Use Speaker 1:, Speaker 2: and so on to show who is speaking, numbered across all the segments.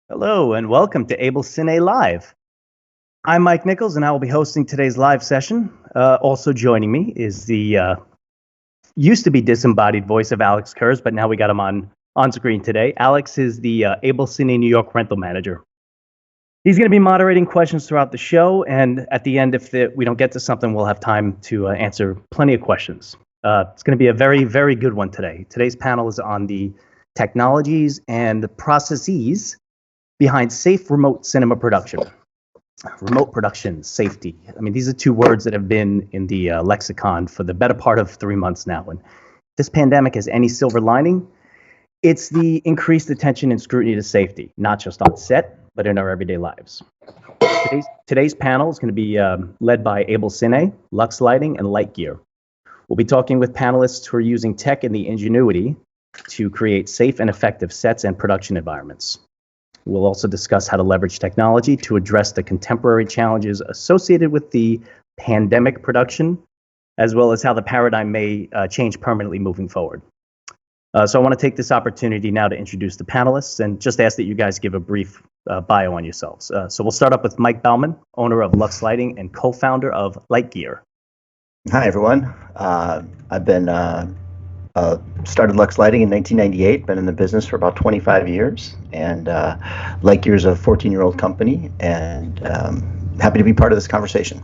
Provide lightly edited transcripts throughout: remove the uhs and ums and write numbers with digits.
Speaker 1: Hello and welcome to AbelCine Live. I'm Mike Nichols and I will be hosting today's live session. Also joining me is the used to be disembodied voice of Alex Kurz, but now we got him on screen today. Alex is the AbelCine New York rental manager. He's going to be moderating questions throughout the show, and at the end, if we don't get to something, we'll have time to answer plenty of questions. It's going to be a very, very good one today. Today's panel is on the technologies and the processes behind safe remote cinema production. Remote production, safety. I mean, these are two words that have been in the lexicon for the better part of 3 months now. And this pandemic has any silver lining, it's the increased attention and scrutiny to safety, not just on set, but in our everyday lives. Today's panel is going to be led by AbelCine, Lux Lighting, and LiteGear. We'll be talking with panelists who are using tech and the ingenuity to create safe and effective sets and production environments. We'll also discuss how to leverage technology to address the contemporary challenges associated with the pandemic production, as well as how the paradigm may change permanently moving forward. So I want to take this opportunity now to introduce the panelists and just ask that you guys give a brief bio on yourselves. So we'll start up with Mike Bauman, owner of Lux Lighting and co-founder of LiteGear.
Speaker 2: Hi, everyone. I've been started Lux Lighting in 1998, been in the business for about 25 years, and LiteGear is a 14-year-old company, and happy to be part of this conversation.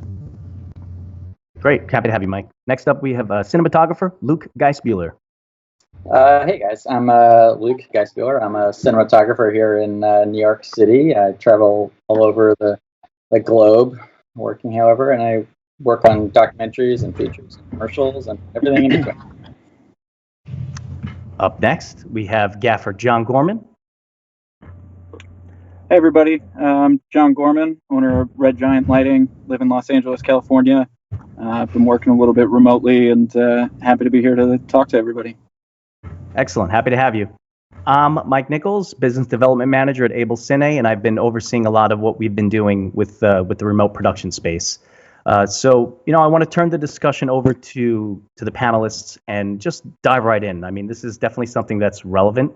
Speaker 1: Great, happy to have you, Mike. Next up, we have cinematographer Luke Geisbuehler.
Speaker 3: Hey guys, I'm Luke Geisbuehler. I'm a cinematographer here in New York City. I travel all over the globe working, however, and I work on documentaries and features and commercials and everything in between.
Speaker 1: Up next, we have gaffer John Gorman.
Speaker 4: Hey everybody, I'm John Gorman, owner of Red Giant Lighting, live in Los Angeles, California. I've been working a little bit remotely and happy to be here to talk to everybody.
Speaker 1: Excellent, happy to have you. I'm Mike Nichols, business development manager at AbelCine, and I've been overseeing a lot of what we've been doing with the remote production space. So, I want to turn the discussion over to the panelists and just dive right in. I mean, this is definitely something that's relevant,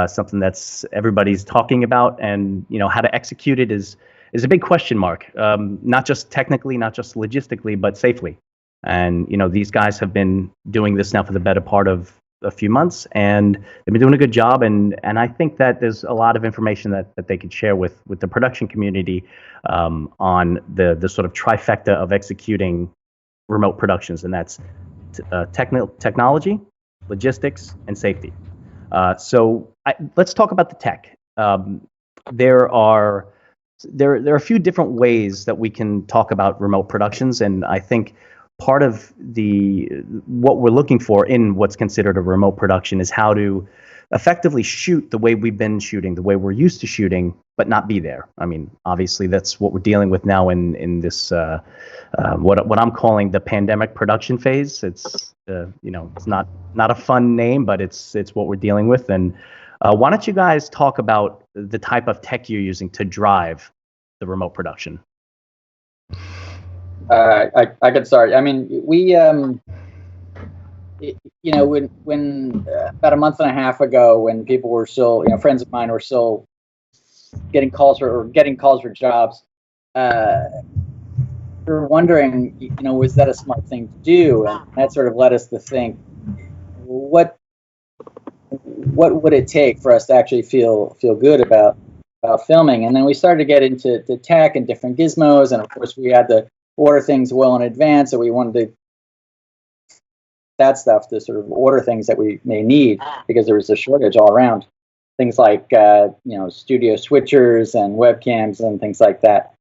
Speaker 1: something that's everybody's talking about, and, how to execute it is a big question mark, not just technically, not just logistically, but safely. And, these guys have been doing this now for the better part of a few months, and they've been doing a good job. And I think that there's a lot of information that they could share with the production community on the sort of trifecta of executing remote productions, and that's technology, logistics, and safety. So let's talk about the tech. There are a few different ways that we can talk about remote productions, and I think part of what we're looking for in what's considered a remote production is how to effectively shoot the way we've been shooting, the way we're used to shooting, but not be there. I mean, obviously, that's what we're dealing with now in this what I'm calling the pandemic production phase. It's it's not a fun name, but it's what we're dealing with. And why don't you guys talk about the type of tech you're using to drive the remote production?
Speaker 3: I could start. I mean, we, when about a month and a half ago, when people were still, friends of mine were still getting calls for jobs, we were wondering, was that a smart thing to do? And that sort of led us to think, what would it take for us to actually feel good about filming? And then we started to get into the tech and different gizmos, and of course we had to order things well in advance, so we wanted that stuff to sort of order things that we may need because there was a shortage all around. Things like studio switchers and webcams and things like that,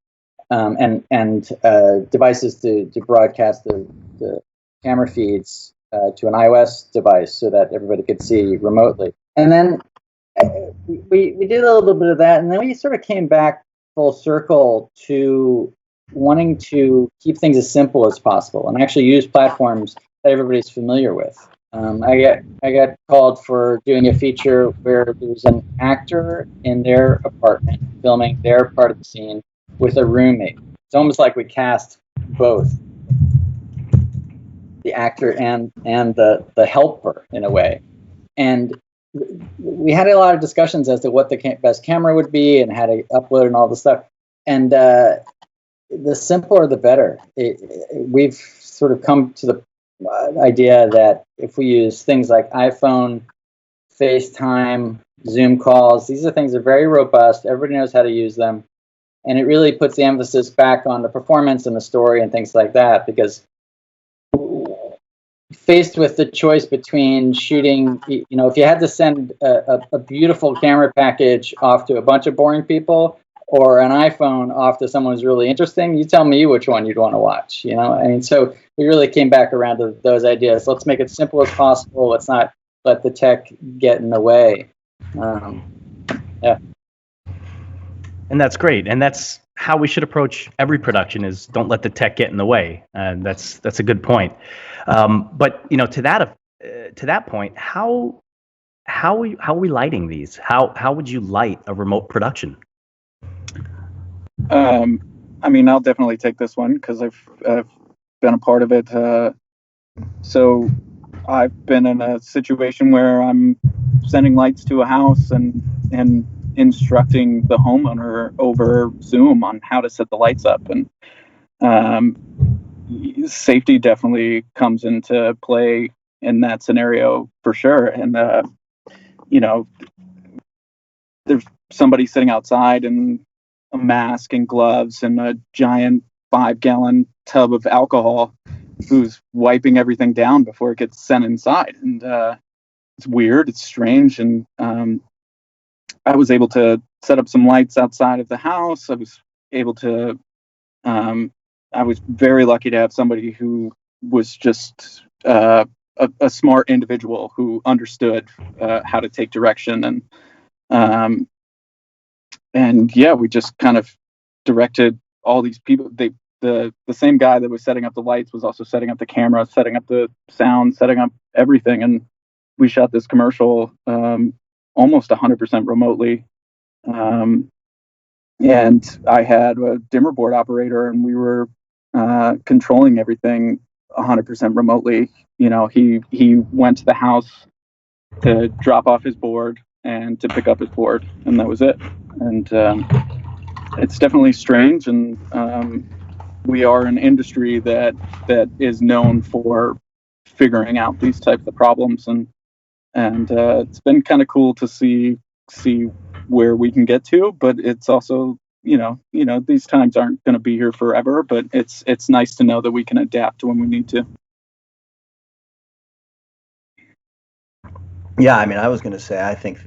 Speaker 3: and devices to broadcast the camera feeds to an iOS device so that everybody could see remotely. And then we did a little bit of that, and then we sort of came back full circle to wanting to keep things as simple as possible and actually use platforms that everybody's familiar with. I got called for doing a feature where there's an actor in their apartment filming their part of the scene with a roommate. It's almost like we cast both the actor and the helper in a way. And we had a lot of discussions as to what the best camera would be and how to upload and all the stuff. And the simpler, the better. We've sort of come to the idea that if we use things like iPhone, FaceTime, Zoom calls, these are things that are very robust. Everybody knows how to use them. And it really puts the emphasis back on the performance and the story and things like that, because faced with the choice between shooting, if you had to send a beautiful camera package off to a bunch of boring people or an iPhone off to someone who's really interesting, you tell me which one you'd want to watch, I mean, so we really came back around to those ideas. Let's make it simple as possible. Let's not let the tech get in the way. Yeah.
Speaker 1: And that's great. And that's how we should approach every production: is don't let the tech get in the way. And that's a good point. But to that point, how are we lighting these? How would you light a remote production?
Speaker 4: I mean, I'll definitely take this one because I've been a part of it. So I've been in a situation where I'm sending lights to a house and instructing the homeowner over Zoom on how to set the lights up, and safety definitely comes into play in that scenario for sure. And there's somebody sitting outside in a mask and gloves and a giant 5-gallon tub of alcohol who's wiping everything down before it gets sent inside, and it's weird, it's strange. And I was able to set up some lights outside of the house. I was able to, I was very lucky to have somebody who was just a smart individual who understood how to take direction. And yeah, we just kind of directed all these people. The same guy that was setting up the lights was also setting up the camera, setting up the sound, setting up everything. And we shot this commercial almost 100% remotely. And I had a dimmer board operator, and we were controlling everything 100% remotely. He went to the house to drop off his board and to pick up his board, and that was it. And it's definitely strange, and we are an industry that is known for figuring out these types of problems, and it's been kind of cool to see where we can get to. But it's also these times aren't going to be here forever, but it's nice to know that we can adapt when we need to.
Speaker 2: Yeah, I mean, I was going to say, I think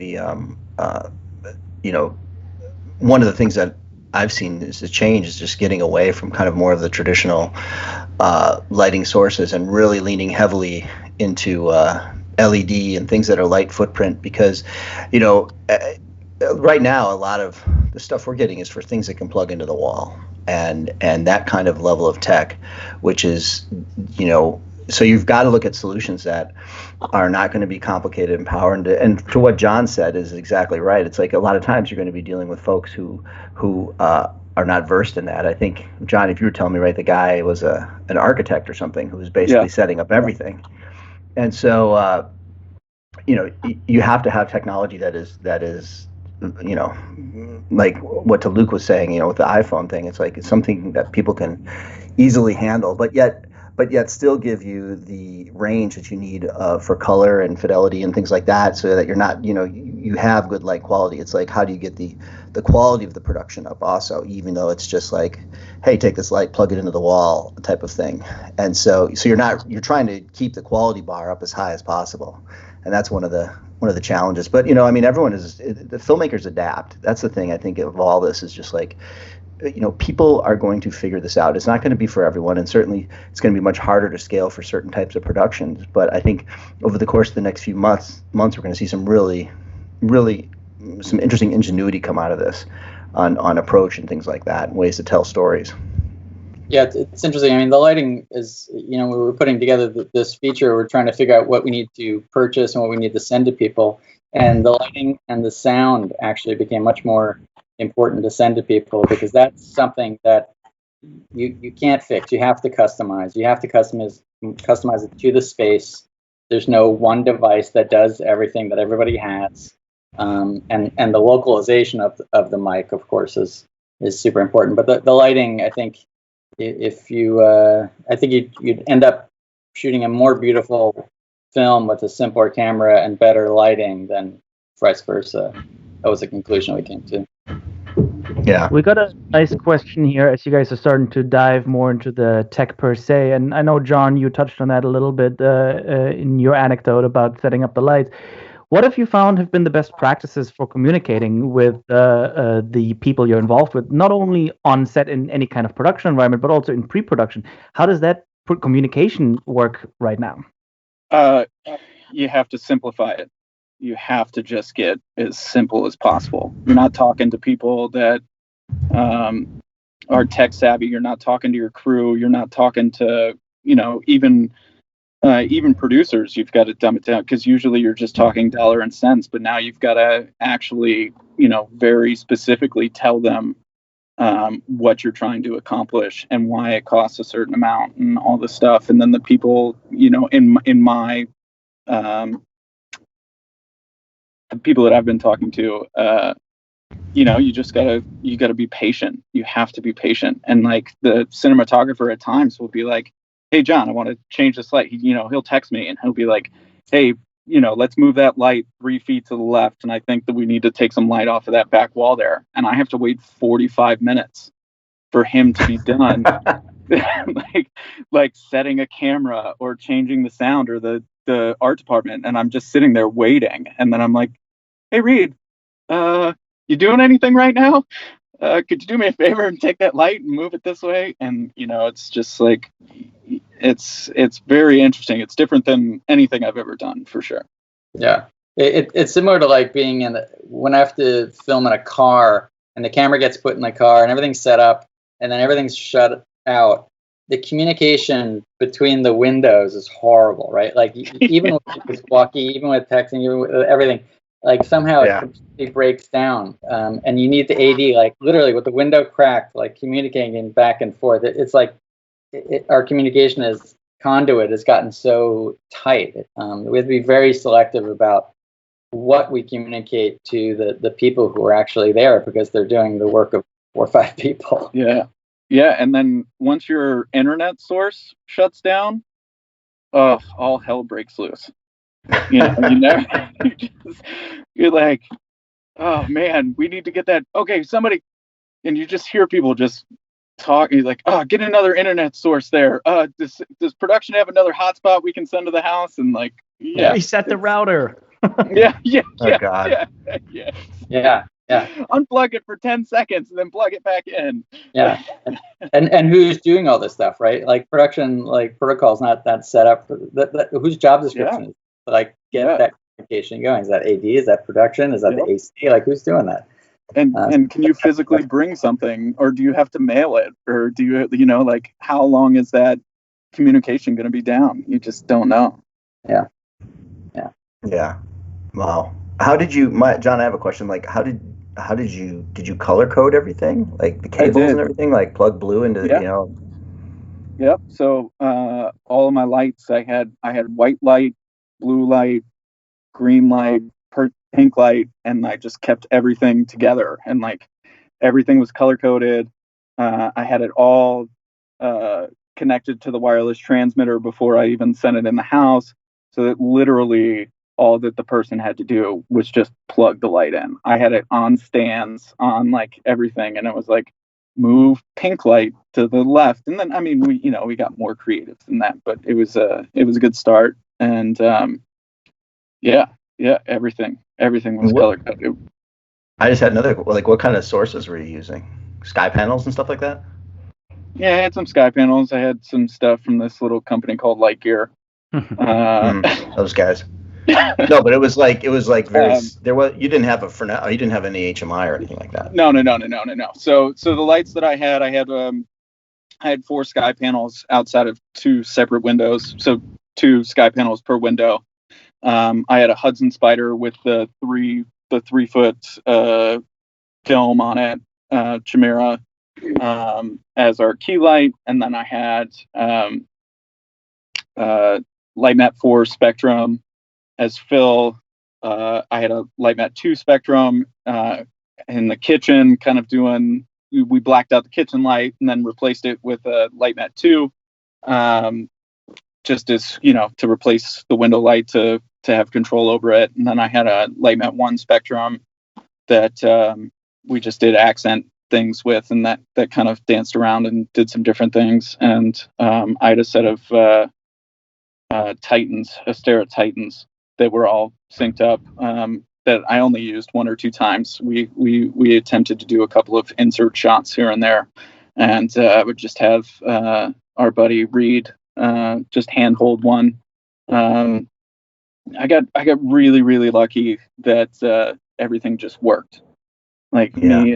Speaker 2: one of the things that I've seen is the change is just getting away from kind of more of the traditional lighting sources and really leaning heavily into LED and things that are light footprint, because right now a lot of the stuff we're getting is for things that can plug into the wall, and that kind of level of tech, which is so you've got to look at solutions that are not going to be complicated and power. And to what John said is exactly right. It's like a lot of times you're going to be dealing with folks who are not versed in that. I think, John, if you were telling me, right, the guy was an architect or something who was basically setting up everything. And so you have to have technology that is like what Luke was saying, with the iPhone thing. It's like it's something that people can easily handle, but yet still give you the range that you need for color and fidelity and things like that, so that you're not, you have good light quality. It's like, how do you get the quality of the production up also, even though it's just like, hey, take this light, plug it into the wall type of thing. And so you're trying to keep the quality bar up as high as possible. And that's one of the challenges. But, everyone the filmmakers adapt. That's the thing, I think, of all this, is just like, people are going to figure this out. It's not going to be for everyone, and certainly it's going to be much harder to scale for certain types of productions. But I think over the course of the next few months, we're going to see some really, really some interesting ingenuity come out of this on approach and things like that, and ways to tell stories.
Speaker 3: Yeah, it's interesting. I mean, the lighting is, we were putting together this feature, we're trying to figure out what we need to purchase and what we need to send to people. And the lighting and the sound actually became much more important to send to people, because that's something that you can't fix. You have to customize. You have to customize it to the space. there's no one device that does everything that everybody has. And the localization of the mic, of course, is super important. But the lighting, I think, if you, I think you'd end up shooting a more beautiful film with a simpler camera and better lighting than vice versa. That was the conclusion we came to.
Speaker 2: Yeah.
Speaker 5: We got a nice question here as you guys are starting to dive more into the tech per se. And I know, John, you touched on that a little bit in your anecdote about setting up the lights. What have you found have been the best practices for communicating with the people you're involved with, not only on set in any kind of production environment, but also in pre-production? How does that communication work right now?
Speaker 4: You have to simplify it. You have to just get as simple as possible. You're not talking to people that are tech savvy. You're not talking to your crew. You're not talking to, even producers. You've got to dumb it down, because usually you're just talking dollar and cents, but now you've got to actually, very specifically tell them what you're trying to accomplish and why it costs a certain amount and all this stuff. And then the people, in my the people that I've been talking to, you gotta be patient. You have to be patient. And like the cinematographer at times will be like, "Hey, John, I want to change this light." He'll text me and he'll be like, "Hey, let's move that light 3 feet to the left. And I think that we need to take some light off of that back wall there." And I have to wait 45 minutes for him to be done. like setting a camera or changing the sound or the art department, and I'm just sitting there waiting, and then I'm like, "Hey, Reed, you doing anything right now? Could you do me a favor and take that light and move it this way?" And it's just like, it's very interesting. It's different than anything I've ever done, for sure.
Speaker 3: Yeah, it's similar to like being when I have to film in a car and the camera gets put in the car and everything's set up and then everything's shut out. The communication between the windows is horrible, right? Like even with walkie, even with texting, even with everything, like somehow it completely breaks down. And you need the AD, like literally with the window cracked, like communicating back and forth. It's like our communication as conduit has gotten so tight. We have to be very selective about what we communicate to the people who are actually there, because they're doing the work of 4 or 5 people.
Speaker 4: Yeah, and then once your internet source shuts down, all hell breaks loose. You're like, "Oh man, we need to get that. Okay, somebody," and you just hear people just talk. He's like, "Oh, get another internet source there. Does production have another hotspot we can send to the house?" And like,
Speaker 5: reset the router.
Speaker 4: Yeah.
Speaker 2: Oh God.
Speaker 3: Yeah.
Speaker 4: Unplug it for 10 seconds and then plug it back in.
Speaker 3: Yeah. And who's doing all this stuff, right? Like production, like protocol's not that set up for whose job description is to like get that communication going. Is that AD? Is that production? Is that the AC? Like who's doing that?
Speaker 4: And can you physically bring something, or do you have to mail it, or do you like how long is that communication going to be down? You just don't know.
Speaker 3: Yeah.
Speaker 2: Wow. How did you, John? I have a question. Like, did you color code everything, like the cables and everything, like plug blue into
Speaker 4: Yep. So all of my lights, I had white light, blue light, green light, pink light, and I just kept everything together, and like everything was color coded. I had it all connected to the wireless transmitter before I even sent it in the house, so that literally all that the person had to do was just plug the light in. I had it on stands on like everything, and it was like, move pink light to the left. And then, I mean, we got more creative than that, but it was a good start. And everything was color coded.
Speaker 2: I just had another, like, what kind of sources were you using? Sky panels and stuff like that?
Speaker 4: Yeah, I had some sky panels. I had some stuff from this little company called LiteGear.
Speaker 2: Those guys. No, but it was like very. You didn't have any HMI or anything like that.
Speaker 4: No. So the lights that I had 4 sky panels outside of 2 separate windows. So 2 sky panels per window. I had a Hudson Spider with the 3-foot film on it, Chimera, as our key light, and then I had LightMat 4 Spectrum. As Phil, I had a LightMat 2 Spectrum in the kitchen, kind of doing. We blacked out the kitchen light and then replaced it with a LightMat 2, just as to replace the window light to have control over it. And then I had a LightMat 1 Spectrum that we just did accent things with, and that kind of danced around and did some different things. And I had a set of Astera Titans that were all synced up, that I only used 1 or 2 times. We attempted to do a couple of insert shots here and there, and I would just have our buddy Reed just handhold one. I got really, really lucky that everything just worked. Like me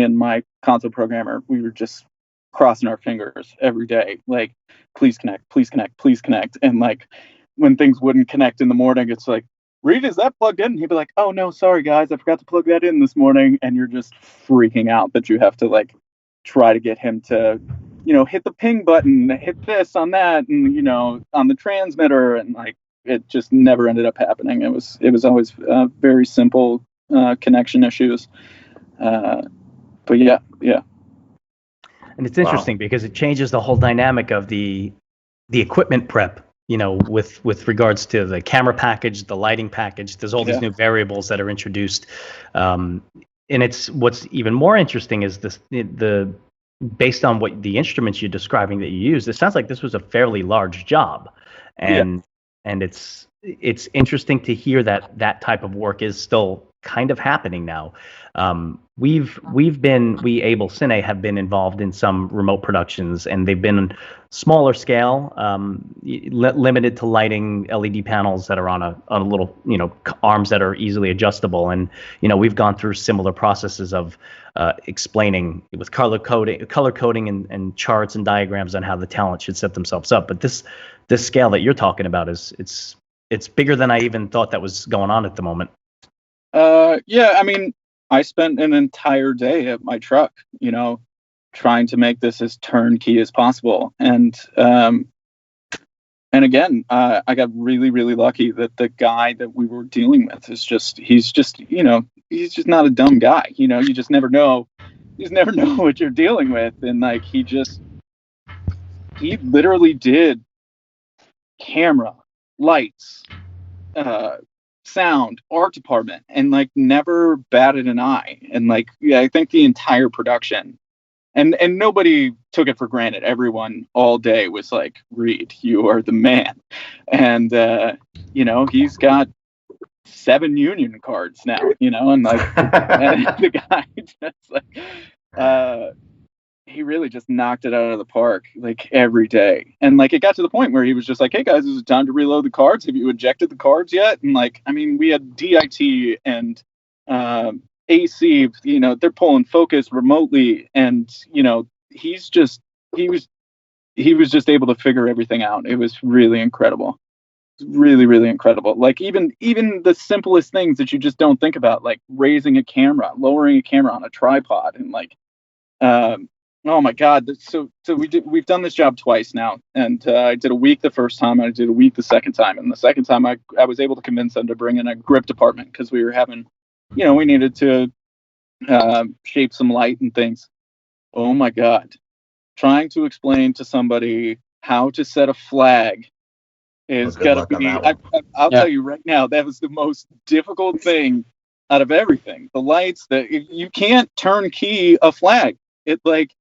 Speaker 4: and my console programmer, we were just crossing our fingers every day. Like, please connect, please connect, please connect. And like when things wouldn't connect in the morning, it's like, Reed, is that plugged in? And he'd be like, oh no, sorry guys, I forgot to plug that in this morning. And you're just freaking out that you have to like try to get him to, hit the ping button, hit this on that, and on the transmitter, and like it just never ended up happening. It was always very simple connection issues. But yeah.
Speaker 1: And it's interesting because it changes the whole dynamic of the equipment prep, with regards to the camera package, the lighting package. There's all these new variables that are introduced. And it's what's even more interesting is the based on what the instruments you're describing that you use, it sounds like this was a fairly large job. And it's interesting to hear that type of work is still kind of happening now. We AbelCine have been involved in some remote productions, and they've been smaller scale, limited to lighting LED panels that are on a little, arms that are easily adjustable. And we've gone through similar processes of explaining with color coding and charts and diagrams on how the talent should set themselves up. But this scale that you're talking about it's bigger than I even thought that was going on at the moment.
Speaker 4: I mean, I spent an entire day at my truck, trying to make this as turnkey as possible. And again, I got really, really lucky that the guy that we were dealing with he's just not a dumb guy. You just never know. You just never know what you're dealing with. And like, he literally did camera, lights, sound, art department, and like never batted an eye. And like, I think the entire production, and nobody took it for granted. Everyone all day was like, Reed, you are the man. And he's got 7 union cards now, and like the guy just like he really just knocked it out of the park, like every day. And like it got to the point where he was just like, hey guys, is it time to reload the cards? Have you ejected the cards yet? And like, I mean, we had DIT and AC, they're pulling focus remotely, and he was just able to figure everything out. It was really incredible. Really, really incredible. Like even the simplest things that you just don't think about, like raising a camera, lowering a camera on a tripod, and like oh my God! So we've done this job twice now, and I did a week the first time, and I did a week the second time. And the second time, I was able to convince them to bring in a grip department because we were having, we needed to shape some light and things. Oh my God! Trying to explain to somebody how to set a flag is gotta be. I'll tell you right now, that was the most difficult thing out of everything. The lights, you can't turnkey a flag. It's like,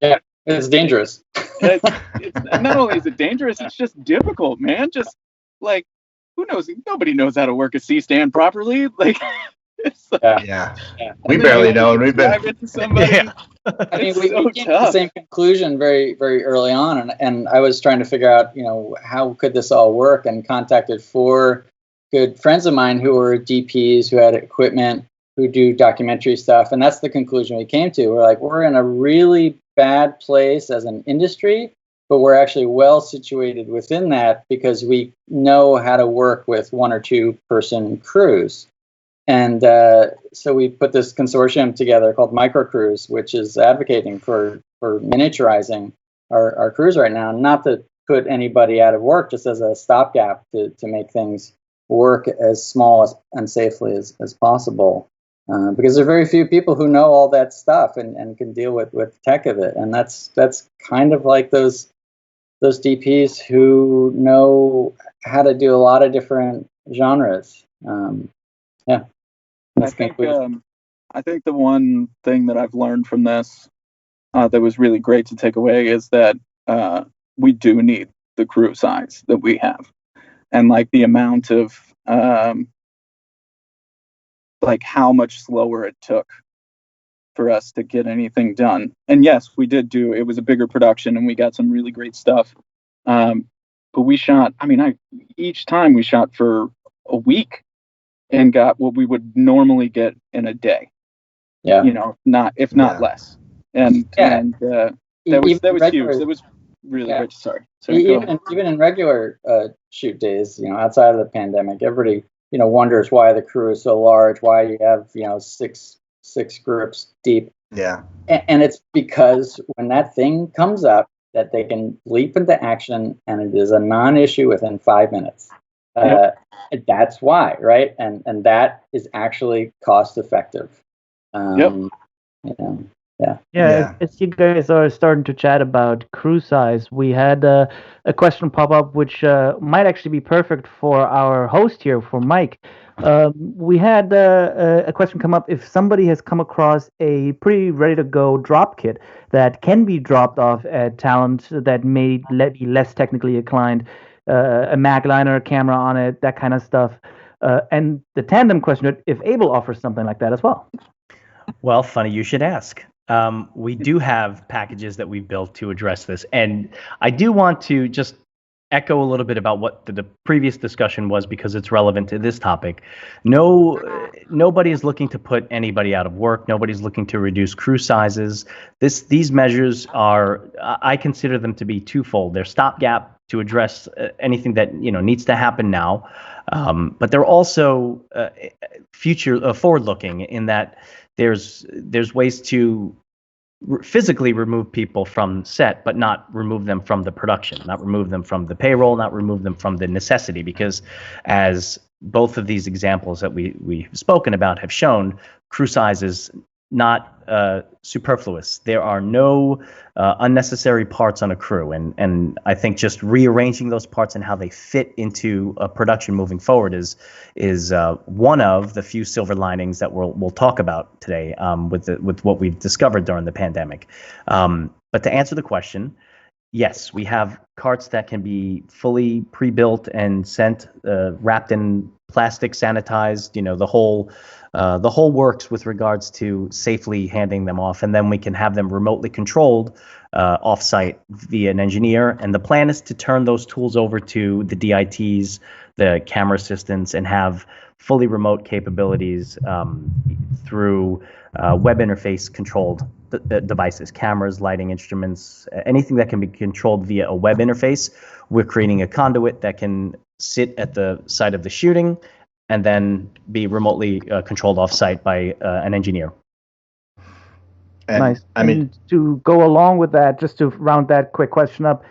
Speaker 3: it's dangerous.
Speaker 4: It's not only is it dangerous, it's just difficult, man. Just like, who knows? Nobody knows how to work a C-stand properly. Like, it's like,
Speaker 2: we barely know, and we've been.
Speaker 3: I mean, we came to the same conclusion very, very early on, and I was trying to figure out, how could this all work, and contacted 4 good friends of mine who were DPs, who had equipment, who do documentary stuff, and that's the conclusion we came to. We're like, we're in a really bad place as an industry, but we're actually well situated within that because we know how to work with 1 or 2 person crews. And so we put this consortium together called Microcrews, which is advocating for miniaturizing our crews right now. Not that put anybody out of work just as a stopgap to make things work as small and safely as possible. Because there are very few people who know all that stuff and can deal with tech of it. And that's kind of like those DPs who know how to do a lot of different genres. Yeah.
Speaker 4: I think the one thing that I've learned from this that was really great to take away is that we do need the crew size that we have, and like the amount of like how much slower it took for us to get anything done. And yes, we did it was a bigger production and we got some really great stuff. But we shot, each time we shot for a week and got what we would normally get in a day.
Speaker 3: Yeah.
Speaker 4: Not less. And that was huge. That was really great. Sorry.
Speaker 3: Even in regular shoot days, outside of the pandemic, everybody wonders why the crew is so large, why you have six groups deep.
Speaker 2: Yeah.
Speaker 3: And it's because when that thing comes up, that they can leap into action, and it is a non-issue within 5 minutes. That's why, right? And that is actually cost effective.
Speaker 5: Yeah, as you guys are starting to chat about crew size, we had a question pop up which might actually be perfect for our host here, for Mike. We had a question come up: if somebody has come across a pretty ready-to-go drop kit that can be dropped off at talent that may be less technically inclined, a mag liner, camera on it, that kind of stuff, and the tandem question: if Abel offers something like that as well.
Speaker 1: Well, funny you should ask. We do have packages that we've built to address this. And I do want to just echo a little bit about what the previous discussion was, because it's relevant to this topic. Nobody is looking to put anybody out of work. Nobody's looking to reduce crew sizes. These measures are, I consider them to be twofold. They're stopgap to address anything that needs to happen now, but they're also future forward-looking in that there's ways to physically remove people from set, but not remove them from the production, not remove them from the payroll, not remove them from the necessity, because as both of these examples that we've spoken about have shown, crew size is not superfluous. There are no unnecessary parts on a crew, and I think just rearranging those parts and how they fit into a production moving forward is one of the few silver linings that we'll talk about today with what we've discovered during the pandemic. But to answer the question, yes, we have carts that can be fully pre-built and sent, wrapped in plastic, sanitized, the whole works with regards to safely handing them off, and then we can have them remotely controlled off-site via an engineer. And the plan is to turn those tools over to the DITs, the camera assistants, and have fully remote capabilities through web interface controlled devices, cameras, lighting instruments, anything that can be controlled via a web interface. We're creating a conduit that can sit at the site of the shooting and then be remotely controlled off-site by an engineer.
Speaker 5: Nice. And to go along with that, just to round that quick question up,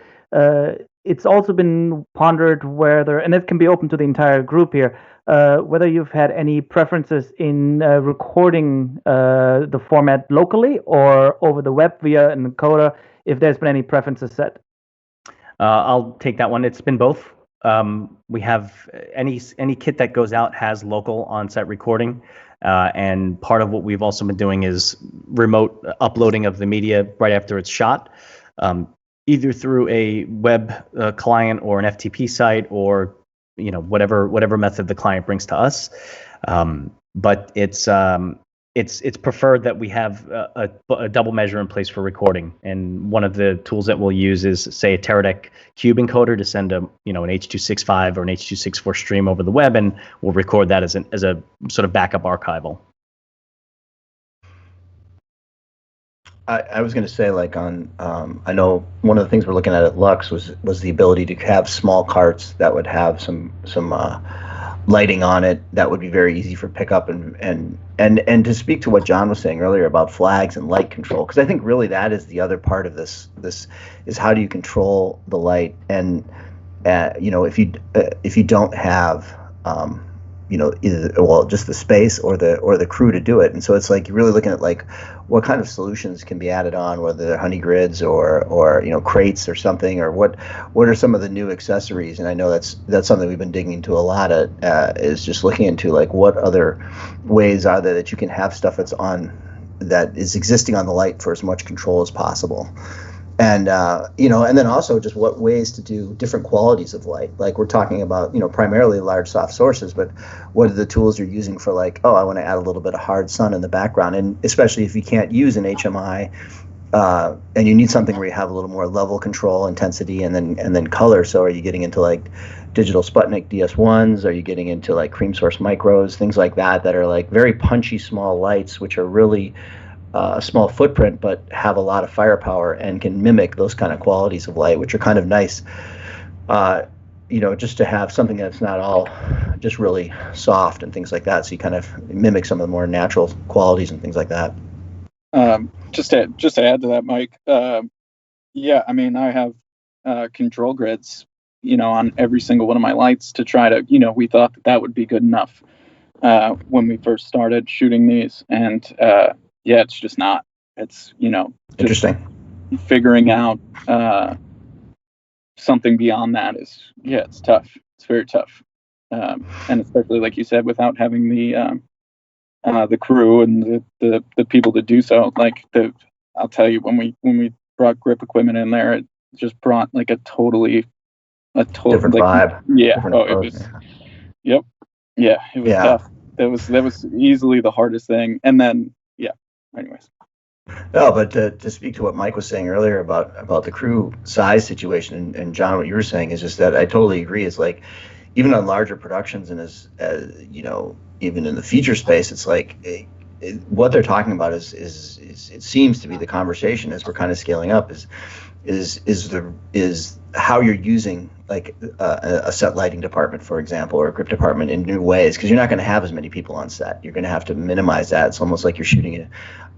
Speaker 5: it's also been pondered whether, and it can be open to the entire group here, whether you've had any preferences in recording the format locally or over the web via an encoder, if there's been any preferences set.
Speaker 1: I'll take that one. It's been both. We have any kit that goes out has local on-site recording, and part of what we've also been doing is remote uploading of the media right after it's shot, either through a web client or an FTP site, or whatever method the client brings to us. But it's preferred that we have a double measure in place for recording. And one of the tools that we'll use is, say, a Teradek cube encoder to send an H.265 or an H.264 stream over the web, and we'll record that as a sort of backup archival.
Speaker 2: I was going to say, like, I know one of the things we're looking at Lux was the ability to have small carts that would have some lighting on it that would be very easy for pickup, and to speak to what John was saying earlier about flags and light control, because I think really that is the other part of this is how do you control the light, and if you don't have either just the space or the crew to do it. And so it's like you're really looking at like what kind of solutions can be added on, whether they're honey grids or crates or something, or what are some of the new accessories. And I know that's something we've been digging into a lot is just looking into like what other ways are there that you can have stuff that is existing on the light for as much control as possible. And and then also just what ways to do different qualities of light. Like we're talking about, primarily large soft sources, but what are the tools you're using for like, I want to add a little bit of hard sun in the background, and especially if you can't use an HMI, and you need something where you have a little more level control, intensity, and then color. So are you getting into like digital Sputnik DS1s? Are you getting into like cream source micros, things like that are like very punchy small lights, which are really a small footprint, but have a lot of firepower and can mimic those kind of qualities of light, which are kind of nice, just to have something that's not all just really soft and things like that. So you kind of mimic some of the more natural qualities and things like that.
Speaker 4: Just to add to that, Mike, I mean, I have control grids, on every single one of my lights to try to, we thought that would be good enough when we first started shooting these, and it's just not. It's,
Speaker 2: Interesting.
Speaker 4: Figuring out something beyond that is, it's tough. It's very tough. And especially, like you said, without having the crew and the people to do so. Like I'll tell you, when we brought grip equipment in there, it just brought like a totally
Speaker 2: different vibe.
Speaker 4: Yeah.
Speaker 2: Different approach.
Speaker 4: Yep. Yeah. It was tough. That was easily the hardest thing. And then, anyways.
Speaker 2: No, but to speak to what Mike was saying earlier about the crew size situation, and John, what you were saying is just that I totally agree. It's like even on larger productions, and as even in the feature space, it's like what they're talking about is it seems to be the conversation as we're kind of scaling up is how you're using like a set lighting department, for example, or a grip department in new ways, because you're not going to have as many people on set. You're going to have to minimize that. It's almost like you're shooting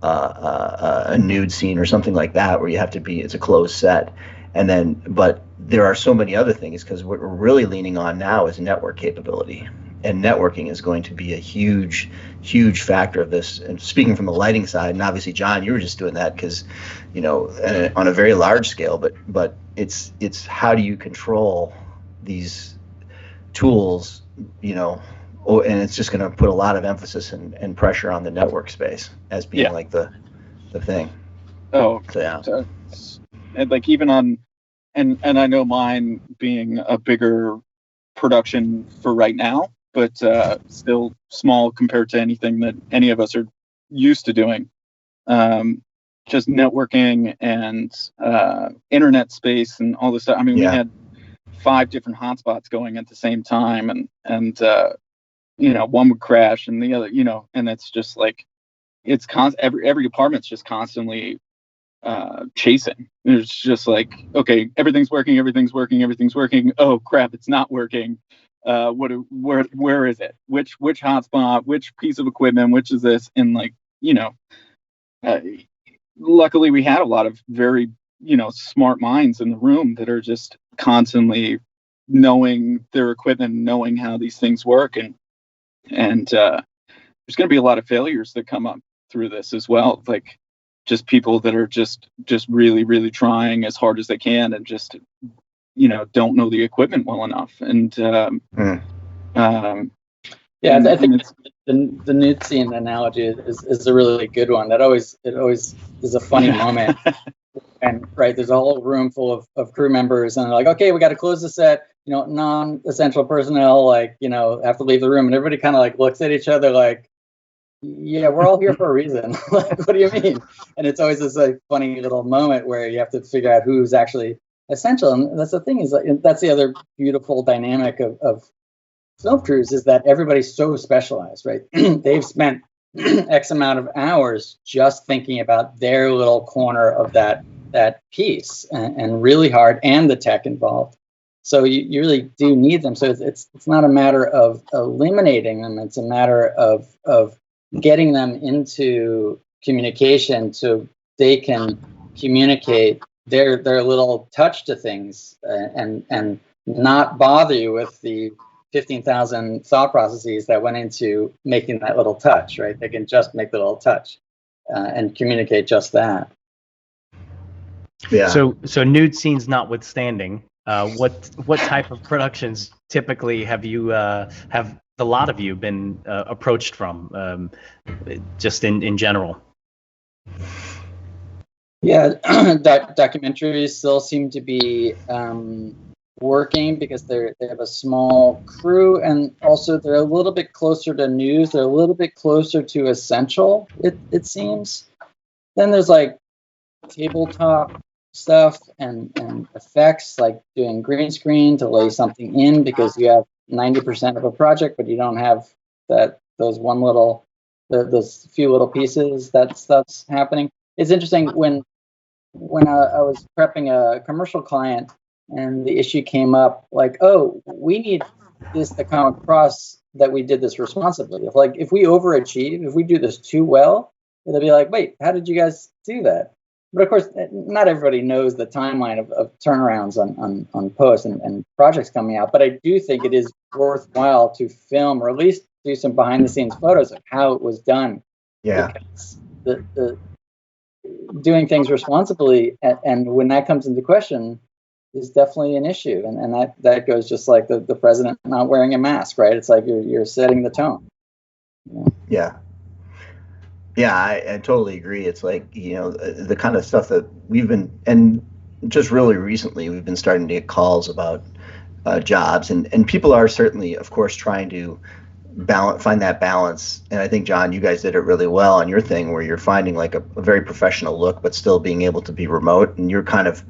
Speaker 2: a nude scene or something like that, where you have to be, it's a closed set. But there are so many other things, because what we're really leaning on now is network capability. And networking is going to be a huge, huge factor of this. And speaking from the lighting side, and obviously, John, you were just doing that because, on a very large scale. But it's how do you control these tools, and it's just going to put a lot of emphasis and pressure on the network space as being like the thing.
Speaker 4: Oh,
Speaker 2: so, yeah.
Speaker 4: So, and like even on, and I know mine being a bigger production for right now, but still small compared to anything that any of us are used to doing. Just networking and internet space and all this stuff. I mean, we had 5 different hotspots going at the same time, and one would crash and the other, and it's just like it's every department's just constantly chasing. It's just like, okay, everything's working. Oh crap, it's not working. Where is it? Which hotspot? Which piece of equipment? Which is this? And like, luckily we had a lot of very, smart minds in the room that are just constantly knowing their equipment, knowing how these things work, and there's going to be a lot of failures that come up through this as well. Like just people that are just really, really trying as hard as they can and just, don't know the equipment well enough. And
Speaker 3: I think the nude scene analogy is a really good one. It always is a funny moment. And right, there's a whole room full of crew members, and they're like, okay, we got to close the set. Non-essential personnel, have to leave the room, and everybody kind of like looks at each other like, yeah, we're all here for a reason. Like, what do you mean? And it's always this like funny little moment where you have to figure out who's actually essential. And that's the thing, is that's the other beautiful dynamic of film crews, is that everybody's so specialized, right? They've spent X amount of hours just thinking about their little corner of that piece, and really hard, and the tech involved. So you really do need them. So it's not a matter of eliminating them. It's a matter of getting them into communication so they can communicate their little touch to things, and not bother you with the 15,000 thought processes that went into making that little touch, right? They can just make the little touch and communicate just that.
Speaker 2: Yeah.
Speaker 1: So nude scenes notwithstanding, what type of productions typically have the lot of you been approached from, just in general?
Speaker 3: Yeah, documentaries still seem to be working because they have a small crew, and also they're a little bit closer to news. They're a little bit closer to essential, it seems. Then there's like tabletop stuff and effects, like doing green screen to lay something in because you have 90% of a project, but you don't have those few little pieces. That stuff's happening. It's interesting when I was prepping a commercial client and the issue came up, like, oh, we need this to come across that we did this responsibly. If we overachieve, if we do this too well, it'll be like, wait, how did you guys do that? But of course, not everybody knows the timeline of turnarounds on posts and projects coming out. But I do think it is worthwhile to film, or at least do some behind the scenes photos of how it was done.
Speaker 2: Yeah.
Speaker 3: Because the doing things responsibly, and when that comes into question, is definitely an issue. And that goes just like the president not wearing a mask, right? It's like you're setting the tone.
Speaker 2: Yeah. Yeah, I totally agree. It's like, the kind of stuff that we've been, and just really recently, we've been starting to get calls about jobs, and people are certainly, of course, trying to find that balance. And I think, John, you guys did it really well on your thing, where you're finding like a very professional look, but still being able to be remote. And you're kind of,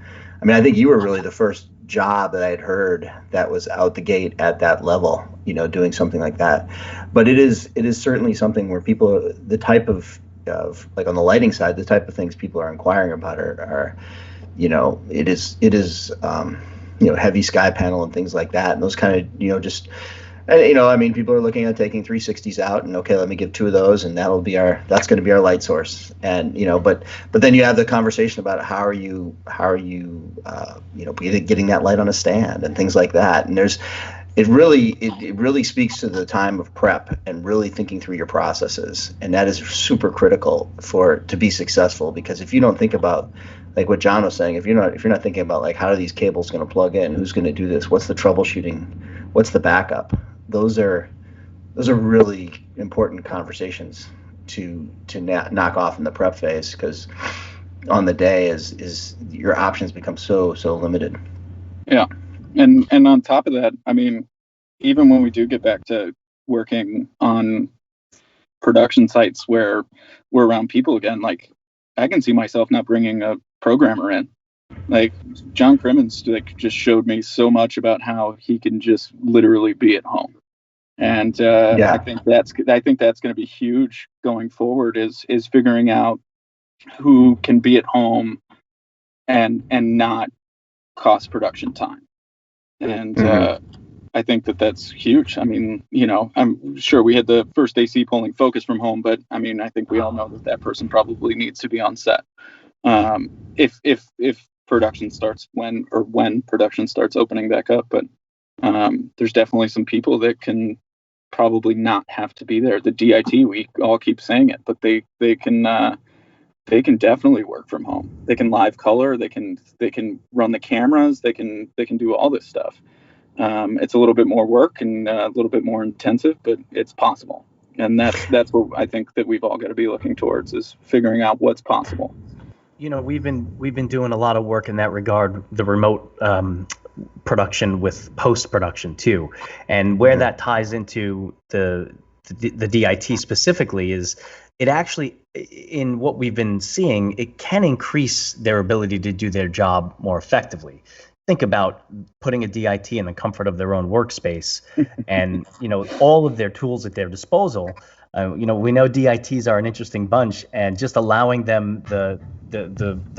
Speaker 2: I think you were really the first job that I had heard that was out the gate at that level, doing something like that. But it is certainly something where people, the type of like on the lighting side, the type of things people are inquiring about are it is heavy sky panel and things like that, and those kind of and people are looking at taking 360s out, and okay, let me give 2 of those, and that's going to be our light source. And but then you have the conversation about how are you getting that light on a stand and things like that. And it really speaks to the time of prep and really thinking through your processes, and that is super critical to be successful. Because if you don't think about, like what John was saying, if you're not thinking about like, how are these cables going to plug in, who's going to do this, what's the troubleshooting, what's the backup, those are really important conversations to knock off in the prep phase, because on the day is your options become so limited.
Speaker 4: Yeah. And on top of that, even when we do get back to working on production sites where we're around people again, like I can see myself not bringing a programmer in. Like John Crimmins just showed me so much about how he can just literally be at home. And I think that's going to be huge going forward, is figuring out who can be at home and not cost production time. And I think that's huge. I'm sure we had the first AC pulling focus from home, but I think we all know that person probably needs to be on set. If production starts, when production starts opening back up. But there's definitely some people that can probably not have to be there. The DIT, we all keep saying it, but they can definitely work from home. They can live color. They can run the cameras. They can do all this stuff. It's a little bit more work and a little bit more intensive, but it's possible. And that's what I think that we've all got to be looking towards, is figuring out what's possible.
Speaker 1: We've been doing a lot of work in that regard, the remote production with post-production too. And where that ties into the DIT specifically is, it actually, in what we've been seeing, it can increase their ability to do their job more effectively. Think about putting a DIT in the comfort of their own workspace and all of their tools at their disposal. We know DITs are an interesting bunch, and just allowing them the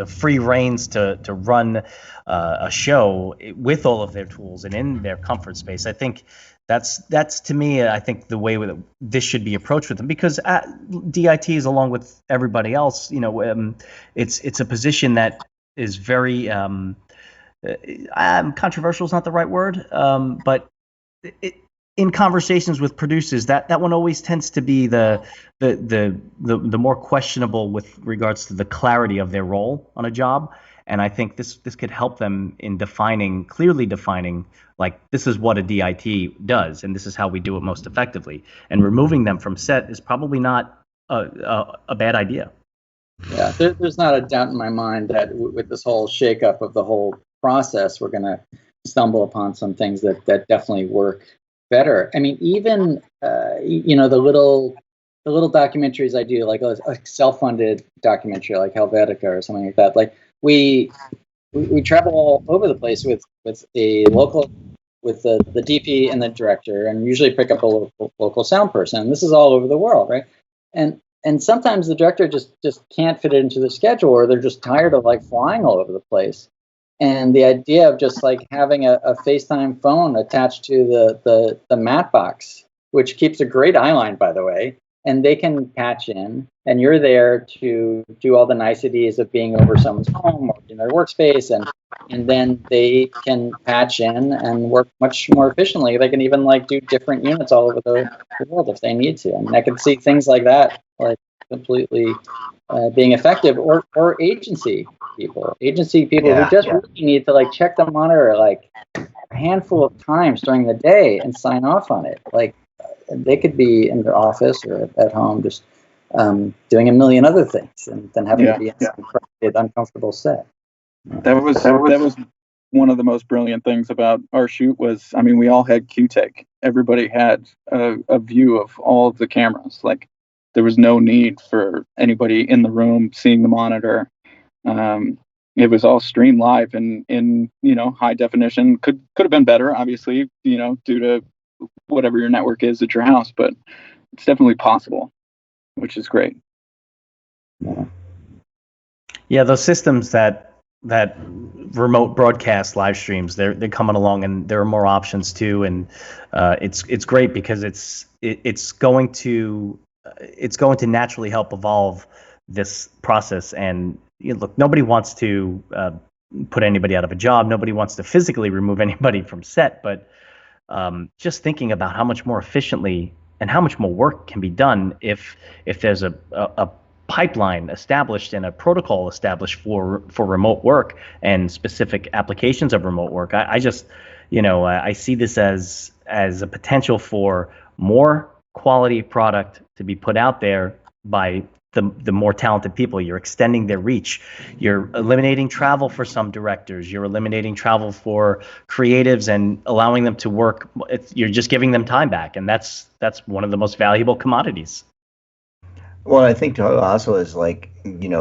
Speaker 1: free reins to run a show with all of their tools and in their comfort space. I think that's to me, I think the way that this should be approached with them, because DITs, along with everybody else, it's a position that is very controversial is not the right word, but in conversations with producers, that one always tends to be the more questionable with regards to the clarity of their role on a job. And I think this could help them in clearly defining, like, this is what a DIT does, and this is how we do it most effectively. And removing them from set is probably not a bad idea.
Speaker 3: Yeah, there's not a doubt in my mind that with this whole shakeup of the whole process, we're going to stumble upon some things that definitely work better. I mean, even the little documentaries I do, like a self-funded documentary like Helvetica or something like that. Like we travel all over the place with a local, with the DP and the director, and usually pick up a local sound person. And this is all over the world, right? And sometimes the director just can't fit it into the schedule, or they're just tired of like flying all over the place. And the idea of just like having a FaceTime phone attached to the mat box, which keeps a great eye line, by the way, and they can patch in, and you're there to do all the niceties of being over someone's home or in their workspace, and then they can patch in and work much more efficiently. They can even like do different units all over the world if they need to. I mean, I can see things like that, like completely being effective, or agency people who just really need to like check the monitor like a handful of times during the day and sign off on it. Like they could be in their office or at home just doing a million other things, and then having to be in some crowded, uncomfortable set.
Speaker 4: That was one of the most brilliant things about our shoot was, I mean, we all had Q-Tech. Everybody had a view of all of the cameras. Like there was no need for anybody in the room seeing the monitor. It was all streamed live in high definition. Could have been better, obviously, due to whatever your network is at your house, but it's definitely possible, which is great.
Speaker 1: Yeah, those systems that remote broadcast live streams, they're coming along, and there are more options too, and it's great because it's going to naturally help evolve this process. And look, nobody wants to put anybody out of a job. Nobody wants to physically remove anybody from set, but just thinking about how much more efficiently and how much more work can be done if there's a pipeline established and a protocol established for remote work and specific applications of remote work. I just, I see this as a potential for more quality product to be put out there by the more talented people. You're extending their reach. You're eliminating travel for some directors. You're eliminating travel for creatives and allowing them to work. You're just giving them time back, and that's one of the most valuable commodities.
Speaker 2: Well, I think also is like,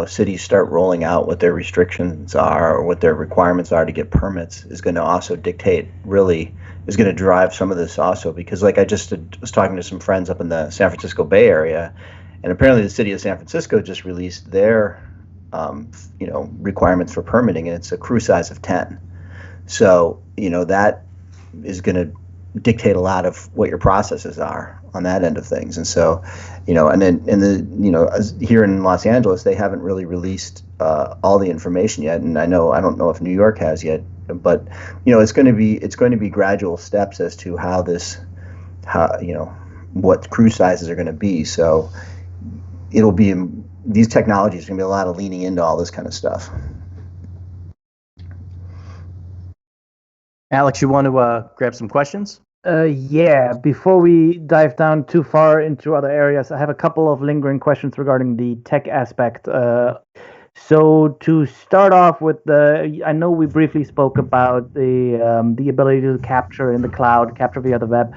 Speaker 2: cities start rolling out what their restrictions are or what their requirements are to get permits is going to also dictate, really is going to drive some of this also, because like I just was talking to some friends up in the San Francisco Bay Area, and apparently the city of San Francisco just released their requirements for permitting, and it's a crew size of 10. So, that is going to dictate a lot of what your processes are on that end of things. And so, and then here in Los Angeles, they haven't really released all the information yet. And I don't know if New York has yet, but it's going to be gradual steps as to what crew sizes are going to be. So it'll be, these technologies are going to be a lot of leaning into all this kind of stuff.
Speaker 1: Alex, you want to grab some questions?
Speaker 5: Yeah, before we dive down too far into other areas, I have a couple of lingering questions regarding the tech aspect. So to start off with, I know we briefly spoke about the ability to capture in the cloud, capture via the web.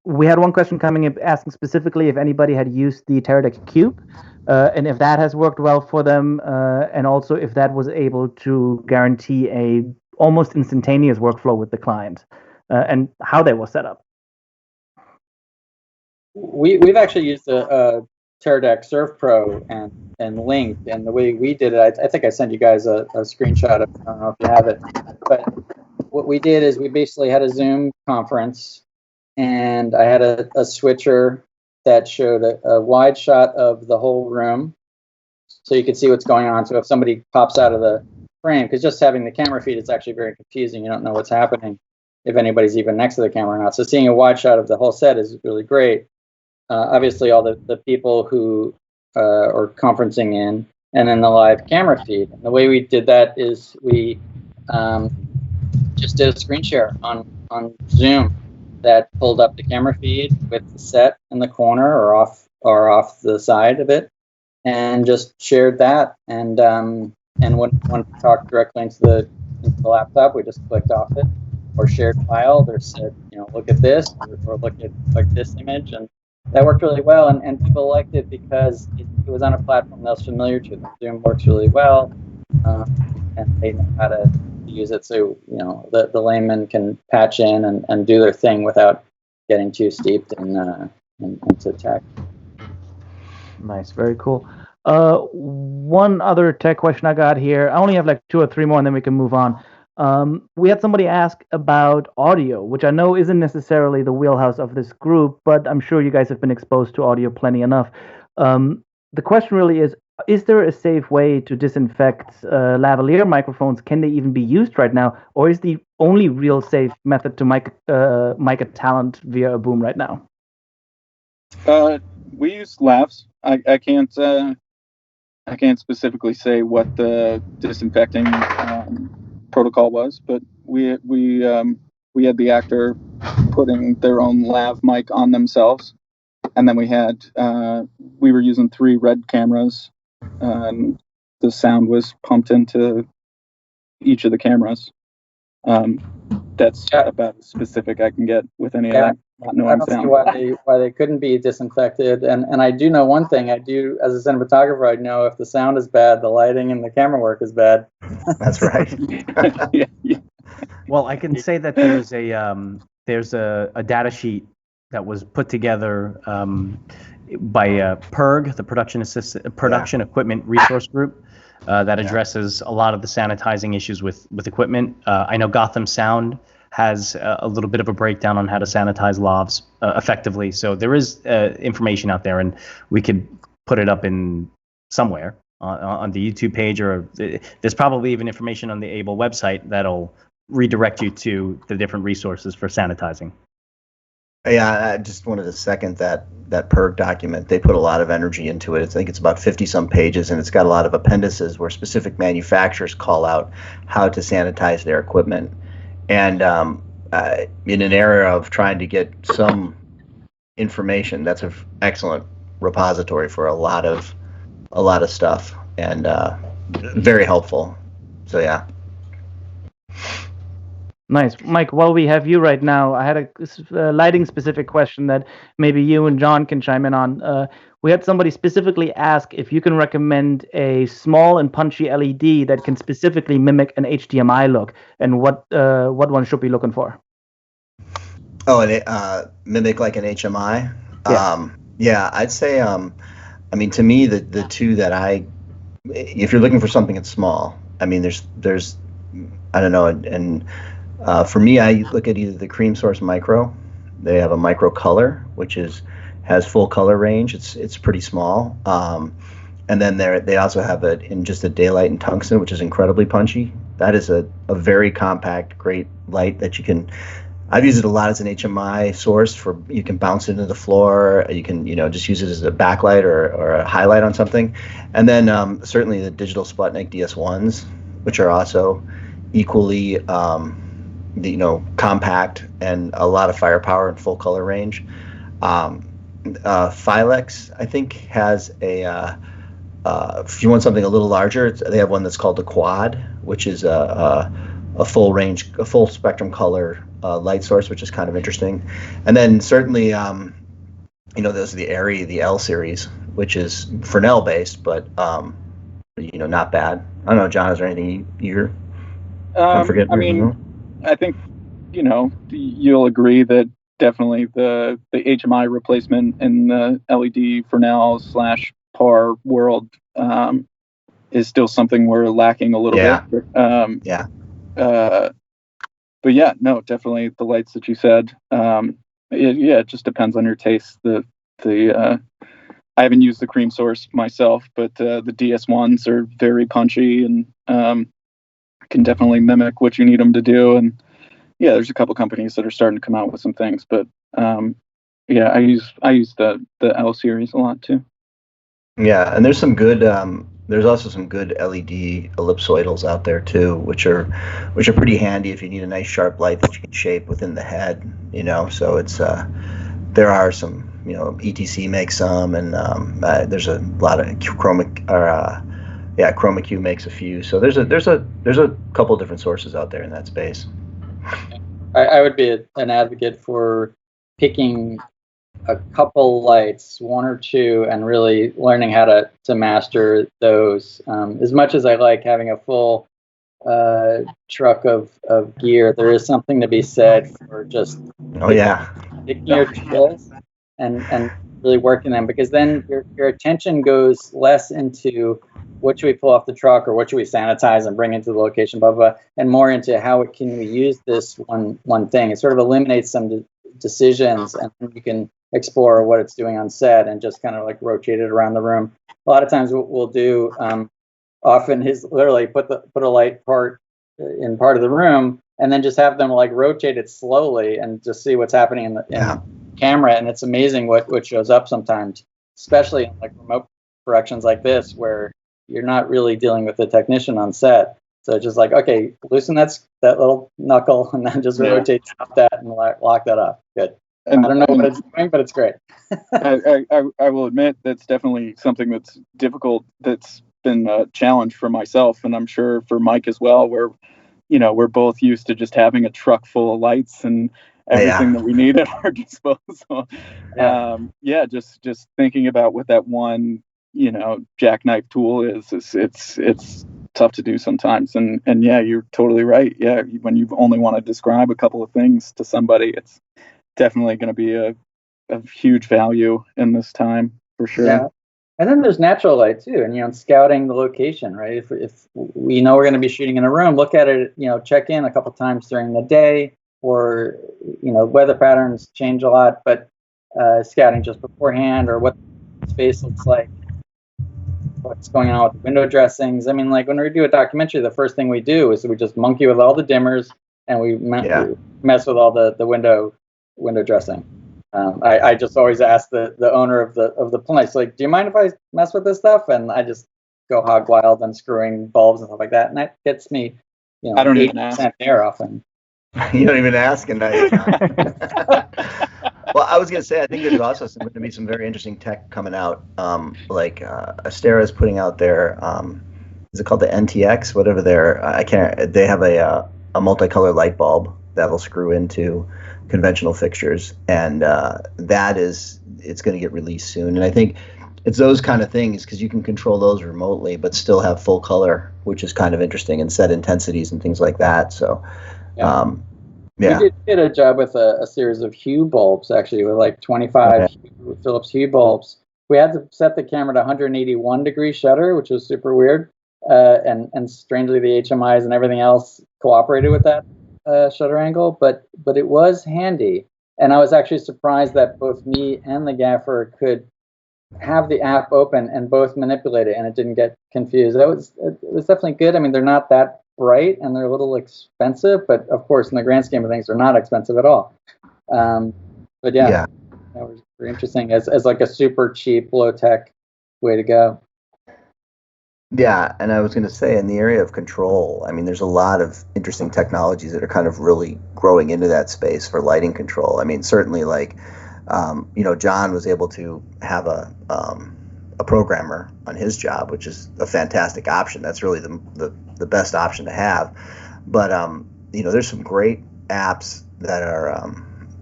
Speaker 5: We had one question coming in asking specifically if anybody had used the Teradek Cube, and if that has worked well for them, and also if that was able to guarantee a almost instantaneous workflow with the client. And how they were set up.
Speaker 3: we've actually used a Teradek Surf Pro and linked, and the way we did it, I think I sent you guys a screenshot of. I don't know if you have it, but what we did is we basically had a Zoom conference, and I had a switcher that showed a wide shot of the whole room, so you could see what's going on. So if somebody pops out of the frame, because just having the camera feed, it's actually very confusing. You don't know what's happening if anybody's even next to the camera or not. So seeing a wide shot of the whole set is really great. Obviously, all the people who are conferencing in, and then the live camera feed. And the way we did that is we just did a screen share on Zoom that pulled up the camera feed with the set in the corner or off the side of it, and just shared that. And when to talk directly into the laptop, we just clicked off it, or shared file, or said, look at this, or look at like this image, and that worked really well. And people liked it because it was on a platform that was familiar to them. Zoom works really well, and they know how to use it, so the layman can patch in and do their thing without getting too steeped into tech.
Speaker 5: Nice, very cool. One other tech question I got here. I only have like 2 or 3 more, and then we can move on. We had somebody ask about audio, which I know isn't necessarily the wheelhouse of this group, but I'm sure you guys have been exposed to audio plenty enough. The question really is there a safe way to disinfect lavalier microphones? Can they even be used right now? Or is the only real safe method to mic a talent via a boom right now?
Speaker 4: We use lavs. I can't specifically say what the disinfecting protocol was, but we had the actor putting their own lav mic on themselves, and then we were using 3 red cameras, and the sound was pumped into each of the cameras. That's about as specific I can get with any of that. Not knowing
Speaker 3: I don't see why they couldn't be disinfected. And I do know one thing. I do, as a cinematographer, I know if the sound is bad, the lighting and the camera work is bad.
Speaker 2: That's right.
Speaker 4: Yeah.
Speaker 1: Well, I can say that there's a data sheet that was put together by PERG, the Production Equipment Resource Group, that addresses a lot of the sanitizing issues with equipment. I know Gotham Sound has a little bit of a breakdown on how to sanitize lavs effectively. So there is information out there, and we could put it up in somewhere on the YouTube page, or there's probably even information on the Able website that'll redirect you to the different resources for sanitizing.
Speaker 2: Yeah, I just wanted to second that PERG document. They put a lot of energy into it. I think it's about 50-some pages, and it's got a lot of appendices where specific manufacturers call out how to sanitize their equipment. And in an era of trying to get some information, that's an excellent repository for a lot of stuff, and very helpful. So yeah.
Speaker 5: Nice. Mike, while we have you right now, I had a lighting specific question that maybe you and John can chime in on. We had somebody specifically ask if you can recommend a small and punchy LED that can specifically mimic an HDMI look, and what one should be looking for.
Speaker 2: Oh, and mimic like an HMI?
Speaker 5: Yeah.
Speaker 2: Yeah, I'd say, I mean, to me, the two that if you're looking for something that's small, I mean, there's I don't know, and for me, I look at either the Cream Source Micro. They have a Micro Color, which has full color range. It's pretty small. And then they also have it in just a daylight and tungsten, which is incredibly punchy. That is a very compact, great light that you can. I've used it a lot as an HMI source you can bounce it into the floor. You can just use it as a backlight or a highlight on something. And then certainly the digital Sputnik DS1s, which are also equally compact and a lot of firepower and full color range. Filex, I think, has if you want something a little larger, they have one that's called the Quad, which is a full spectrum color light source, which is kind of interesting. And then certainly, those are the Arri, the L series, which is Fresnel based, but not bad. I don't know, John, is there anything you're
Speaker 4: I mean, I think you'll agree that definitely the HMI replacement in the LED Fresnel / PAR world is still something we're lacking a little bit.
Speaker 2: Yeah.
Speaker 4: But yeah, no, definitely the lights that you said. It just depends on your taste. I haven't used the cream source myself, but the DS1s are very punchy and can definitely mimic what you need them to do. And yeah, there's a couple companies that are starting to come out with some things, but yeah, I use the L series a lot too.
Speaker 2: Yeah, and there's some good. There's also some good LED ellipsoidals out there too, which are pretty handy if you need a nice sharp light that you can shape within the head. So it's there are some. ETC makes some, and there's a lot of ChromaQ makes a few. So there's a couple different sources out there in that space.
Speaker 3: I would be an advocate for picking a couple lights, one or two, and really learning how to master those. As much as I like having a full truck of gear, there is something to be said for just picking your tools and really working them, because then your attention goes less into what should we pull off the truck or what should we sanitize and bring into the location, blah, blah, blah, and more into how can we use this one thing. It sort of eliminates some decisions, and you can explore what it's doing on set and just kind of like rotate it around the room. A lot of times what we'll do often is literally put a light part in part of the room and then just have them like rotate it slowly and just see what's happening in the camera. And it's amazing what shows up sometimes, especially in like remote productions like this where you're not really dealing with the technician on set. So just like, okay, loosen that little knuckle and then just rotate that and lock that off. Good. And I don't know what it's doing, but it's great.
Speaker 4: I will admit that's definitely something that's difficult. That's been a challenge for myself, and I'm sure for Mike as well, where we're both used to just having a truck full of lights and everything that we need at our disposal. Just thinking about what that one jackknife tool is it's tough to do sometimes. And yeah, you're totally right. Yeah, when you only want to describe a couple of things to somebody, it's definitely going to be a huge value in this time for sure.
Speaker 3: Yeah. And then there's natural light too, and scouting the location, right? If we know we're going to be shooting in a room, look at it, check in a couple times during the day, or weather patterns change a lot, but scouting just beforehand, or what the space looks like, what's going on with the window dressings. I mean, like when we do a documentary, the first thing we do is we just monkey with all the dimmers and we mess with all the window dressing. I just always ask the owner of the place, like, do you mind if I mess with this stuff? And I just go hog wild unscrewing bulbs and stuff like that, and that gets me,
Speaker 4: I don't even ask
Speaker 3: there often.
Speaker 2: You don't even ask, and well, I was gonna say, I think there's also going to be some very interesting tech coming out. Like Astera is putting out their, is it called the NTX? Whatever they have a multicolor light bulb that'll screw into conventional fixtures, and it's going to get released soon. And I think it's those kind of things, because you can control those remotely but still have full color, which is kind of interesting, and set intensities and things like that. So we
Speaker 3: did a job with a series of Hue bulbs, actually, with like 25 Philips Hue bulbs. We had to set the camera to 181 degree shutter, which was super weird, and strangely the HMIs and everything else cooperated with that shutter angle, but it was handy. And I was actually surprised that both me and the gaffer could have the app open and both manipulate it, and it didn't get confused. It was definitely good. I mean, they're not that bright and they're a little expensive, but of course, in the grand scheme of things, they're not expensive at all. But that was very interesting as like a super cheap, low tech way to go.
Speaker 2: Yeah, and I was going to say, in the area of control, I mean, there's a lot of interesting technologies that are kind of really growing into that space for lighting control. I mean, certainly, like, John was able to have a programmer on his job, which is a fantastic option. That's really the best option to have. But there's some great apps that are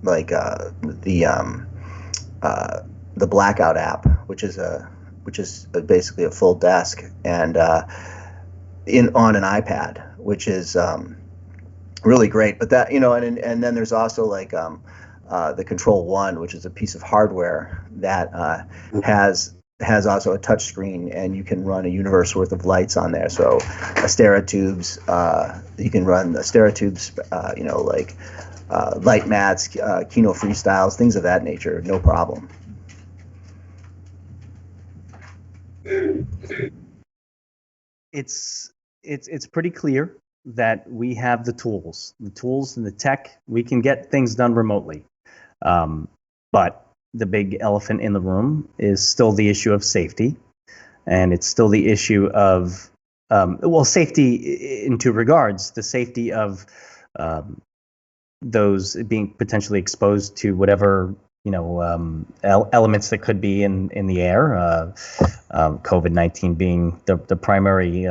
Speaker 2: like the Blackout app, which is basically a full desk and on an iPad, which is really great. But that and then there's also like the Control One, which is a piece of hardware that has also a touch screen, and you can run a universe worth of lights on there. So Asteratubes, you can run Asteratubes, like light mats, Kino Freestyles, things of that nature, no problem.
Speaker 1: It's pretty clear that we have the tools and the tech. We can get things done remotely, but the big elephant in the room is still the issue of safety, and it's still the issue of safety in two regards: the safety of those being potentially exposed to whatever elements that could be in the air. COVID-19 being the primary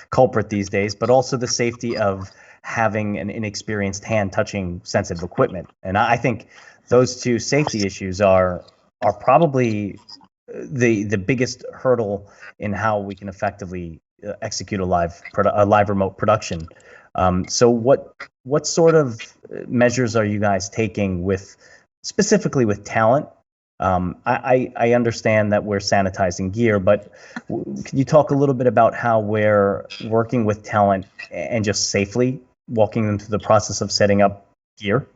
Speaker 1: culprit these days, but also the safety of having an inexperienced hand touching sensitive equipment. And I think those two safety issues are probably the biggest hurdle in how we can effectively execute a live remote production. So what sort of measures are you guys taking specifically with talent? I understand that we're sanitizing gear, but can you talk a little bit about how we're working with talent and just safely walking them through the process of setting up gear?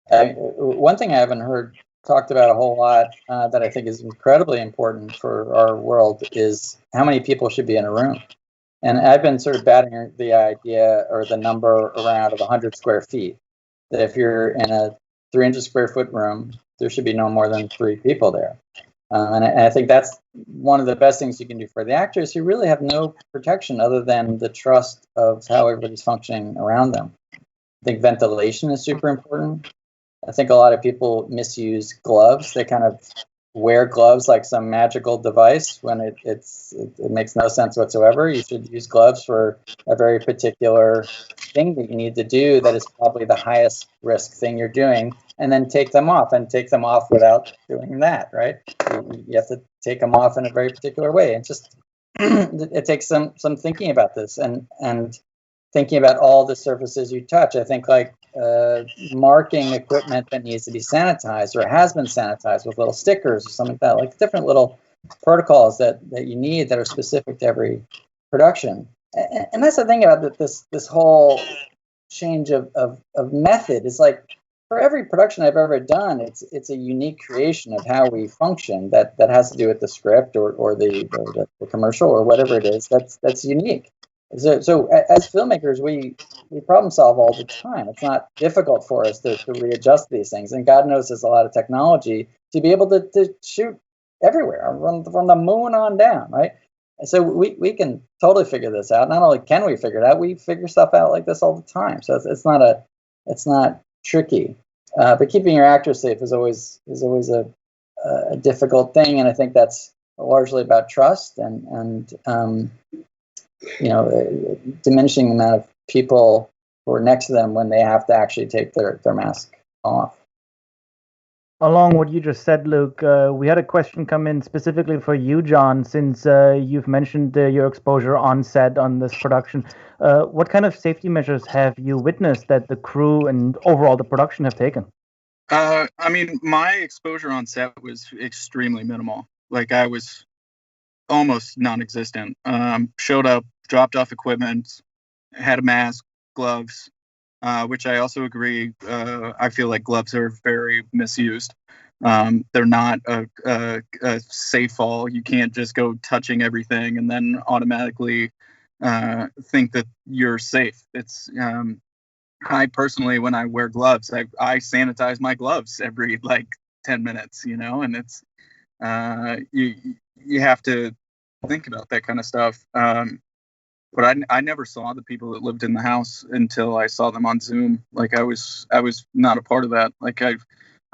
Speaker 3: One thing I haven't heard talked about a whole lot that I think is incredibly important for our world is how many people should be in a room. And I've been sort of batting the idea or the number around of 100 square feet, that if you're in a 300 square foot room, there should be no more than 3 people there. And I think that's one of the best things you can do for the actors who really have no protection other than the trust of how everybody's functioning around them. I think ventilation is super important. I think a lot of people misuse gloves. They kind of wear gloves like some magical device when it makes no sense whatsoever. You should use gloves for a very particular thing that you need to do that is probably the highest risk thing you're doing, and then take them off without doing that, right? You have to take them off in a very particular way. And just it takes some thinking about this and thinking about all the surfaces you touch. I think like marking equipment that needs to be sanitized or has been sanitized with little stickers or something like that, like different little protocols that you need that are specific to every production. And that's the thing about this whole change of method. Is like for every production I've ever done, it's a unique creation of how we function that has to do with the script or the commercial or whatever it is that's unique. So as filmmakers, we problem solve all the time. It's not difficult for us to readjust these things. And God knows there's a lot of technology to be able to shoot everywhere, from the moon on down, right? And so we can totally figure this out. Not only can we figure it out, we figure stuff out like this all the time. So it's not tricky. But keeping your actors safe is always a difficult thing. And I think that's largely about trust and diminishing the amount of people who are next to them when they have to actually take their mask off.
Speaker 5: Along what you just said, Luke, we had a question come in specifically for you, John, since you've mentioned your exposure on set on this production. What kind of safety measures have you witnessed that the crew and overall the production have taken?
Speaker 4: I mean, my exposure on set was extremely minimal. Like, I was almost non-existent. Showed up, dropped off equipment, had a mask, gloves, which I also agree. I feel like gloves are very misused. They're not a safe fall. You can't just go touching everything and then automatically think that you're safe. It's I personally, when I wear gloves, I sanitize my gloves every like 10 minutes, and it's you have to think about that kind of stuff. But I never saw the people that lived in the house until I saw them on Zoom. Like I was not a part of that. Like I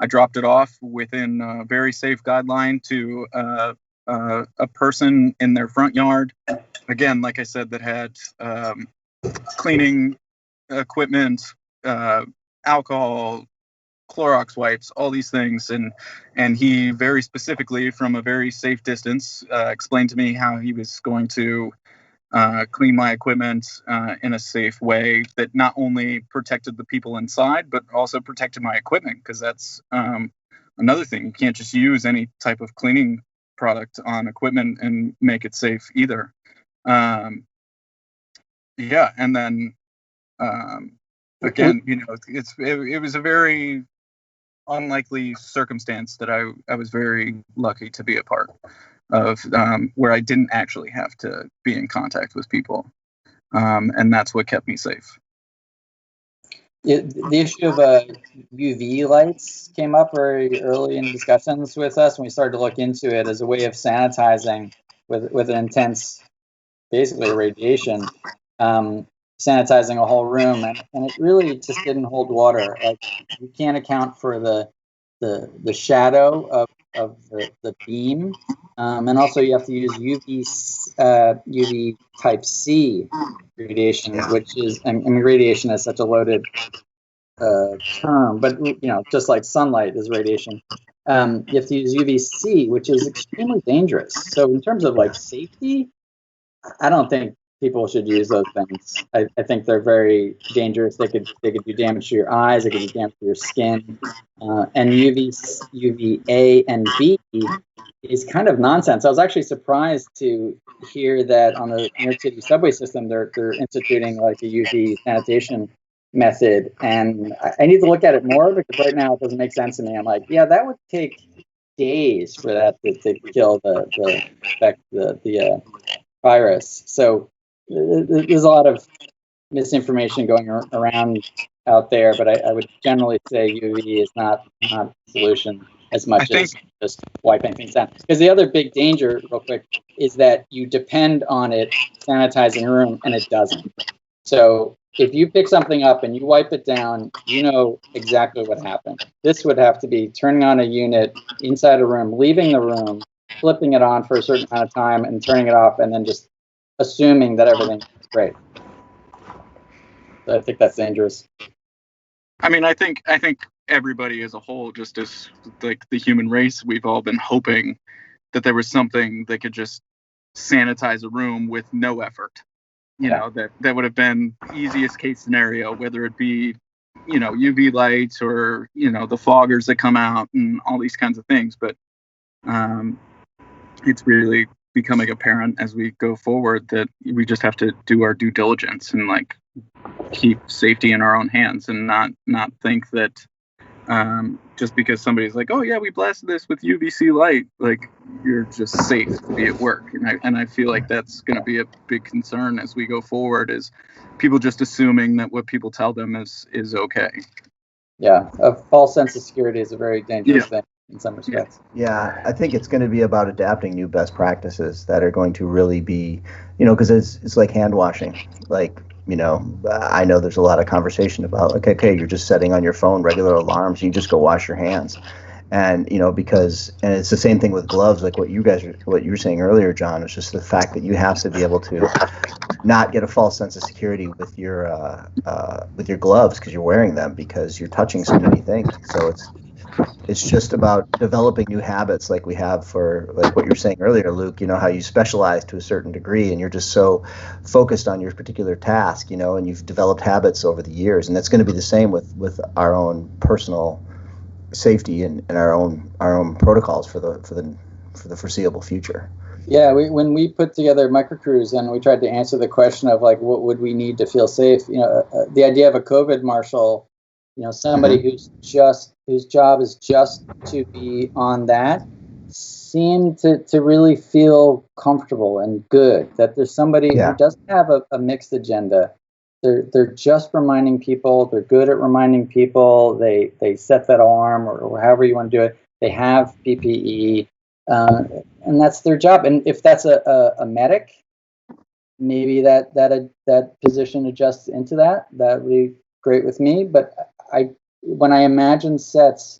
Speaker 4: dropped it off within a very safe guideline to a person in their front yard. Again, like I said, that had cleaning equipment, alcohol, Clorox wipes, all these things, and he very specifically, from a very safe distance, explained to me how he was going to clean my equipment in a safe way that not only protected the people inside, but also protected my equipment, because that's another thing. You can't just use any type of cleaning product on equipment and make it safe either. And then again, it was a very unlikely circumstance that I was very lucky to be a part of, where I didn't actually have to be in contact with people, and that's what kept me safe.
Speaker 3: The issue of UV lights came up very early in discussions with us, and we started to look into it as a way of sanitizing with an intense, basically radiation, sanitizing a whole room, and it really just didn't hold water. Like, you can't account for the shadow of the beam, and also you have to use UV type C radiation, which is, I mean, radiation is such a loaded term, but just like sunlight is radiation. You have to use UVC, which is extremely dangerous. So in terms of like safety, I don't think people should use those things. I think they're very dangerous. They could do damage to your eyes. They could do damage to your skin. And UVA and B is kind of nonsense. I was actually surprised to hear that on the New York City subway system, they're instituting like a UV sanitation method, and I need to look at it more, because right now it doesn't make sense to me. I'm like, yeah, that would take days for that to kill the virus. So there's a lot of misinformation going around out there, but I would generally say UV is not a solution as much as just wiping things down. Because the other big danger, real quick, is that you depend on it sanitizing a room, and it doesn't. So if you pick something up and you wipe it down, you know exactly what happened. This would have to be turning on a unit inside a room, leaving the room, flipping it on for a certain amount of time, and turning it off, and then just assuming that everything's great. So I think that's dangerous.
Speaker 4: I mean, I think everybody as a whole, just as like the human race, we've all been hoping that there was something that could just sanitize a room with no effort. You know, that would have been easiest case scenario, whether it be, UV lights or, the foggers that come out and all these kinds of things. But it's really becoming apparent as we go forward that we just have to do our due diligence and like keep safety in our own hands, and not think that just because somebody's like, oh yeah, we blasted this with UVC light, like you're just safe to be at work. And I feel like that's going to be a big concern as we go forward, is people just assuming that what people tell them is okay.
Speaker 2: Yeah,
Speaker 3: a false sense of security is a very dangerous thing in some respects.
Speaker 2: Yeah, I think it's going to be about adapting new best practices that are going to really be, because it's like hand washing. Like, I know there's a lot of conversation about, like, okay, you're just setting on your phone regular alarms, you just go wash your hands. And, because it's the same thing with gloves, like what you were saying earlier, John. It's just the fact that you have to be able to not get a false sense of security with your gloves because you're wearing them, because you're touching so many things. So it's just about developing new habits, like we have for, like what you were saying earlier, Luke, how you specialize to a certain degree and you're just so focused on your particular task, and you've developed habits over the years. And that's going to be the same with our own personal safety and our own protocols for the foreseeable future.
Speaker 3: Yeah, when we put together microcrews and we tried to answer the question of like, what would we need to feel safe? The idea of a COVID marshal, somebody whose job is just to be on that, seemed to really feel comfortable and good. That there's somebody who doesn't have a mixed agenda. They're just reminding people. They're good at reminding people. They set that alarm or however you want to do it. They have PPE, and that's their job. And if that's a medic, maybe that position adjusts into that. That would be great with me. But when I imagine sets,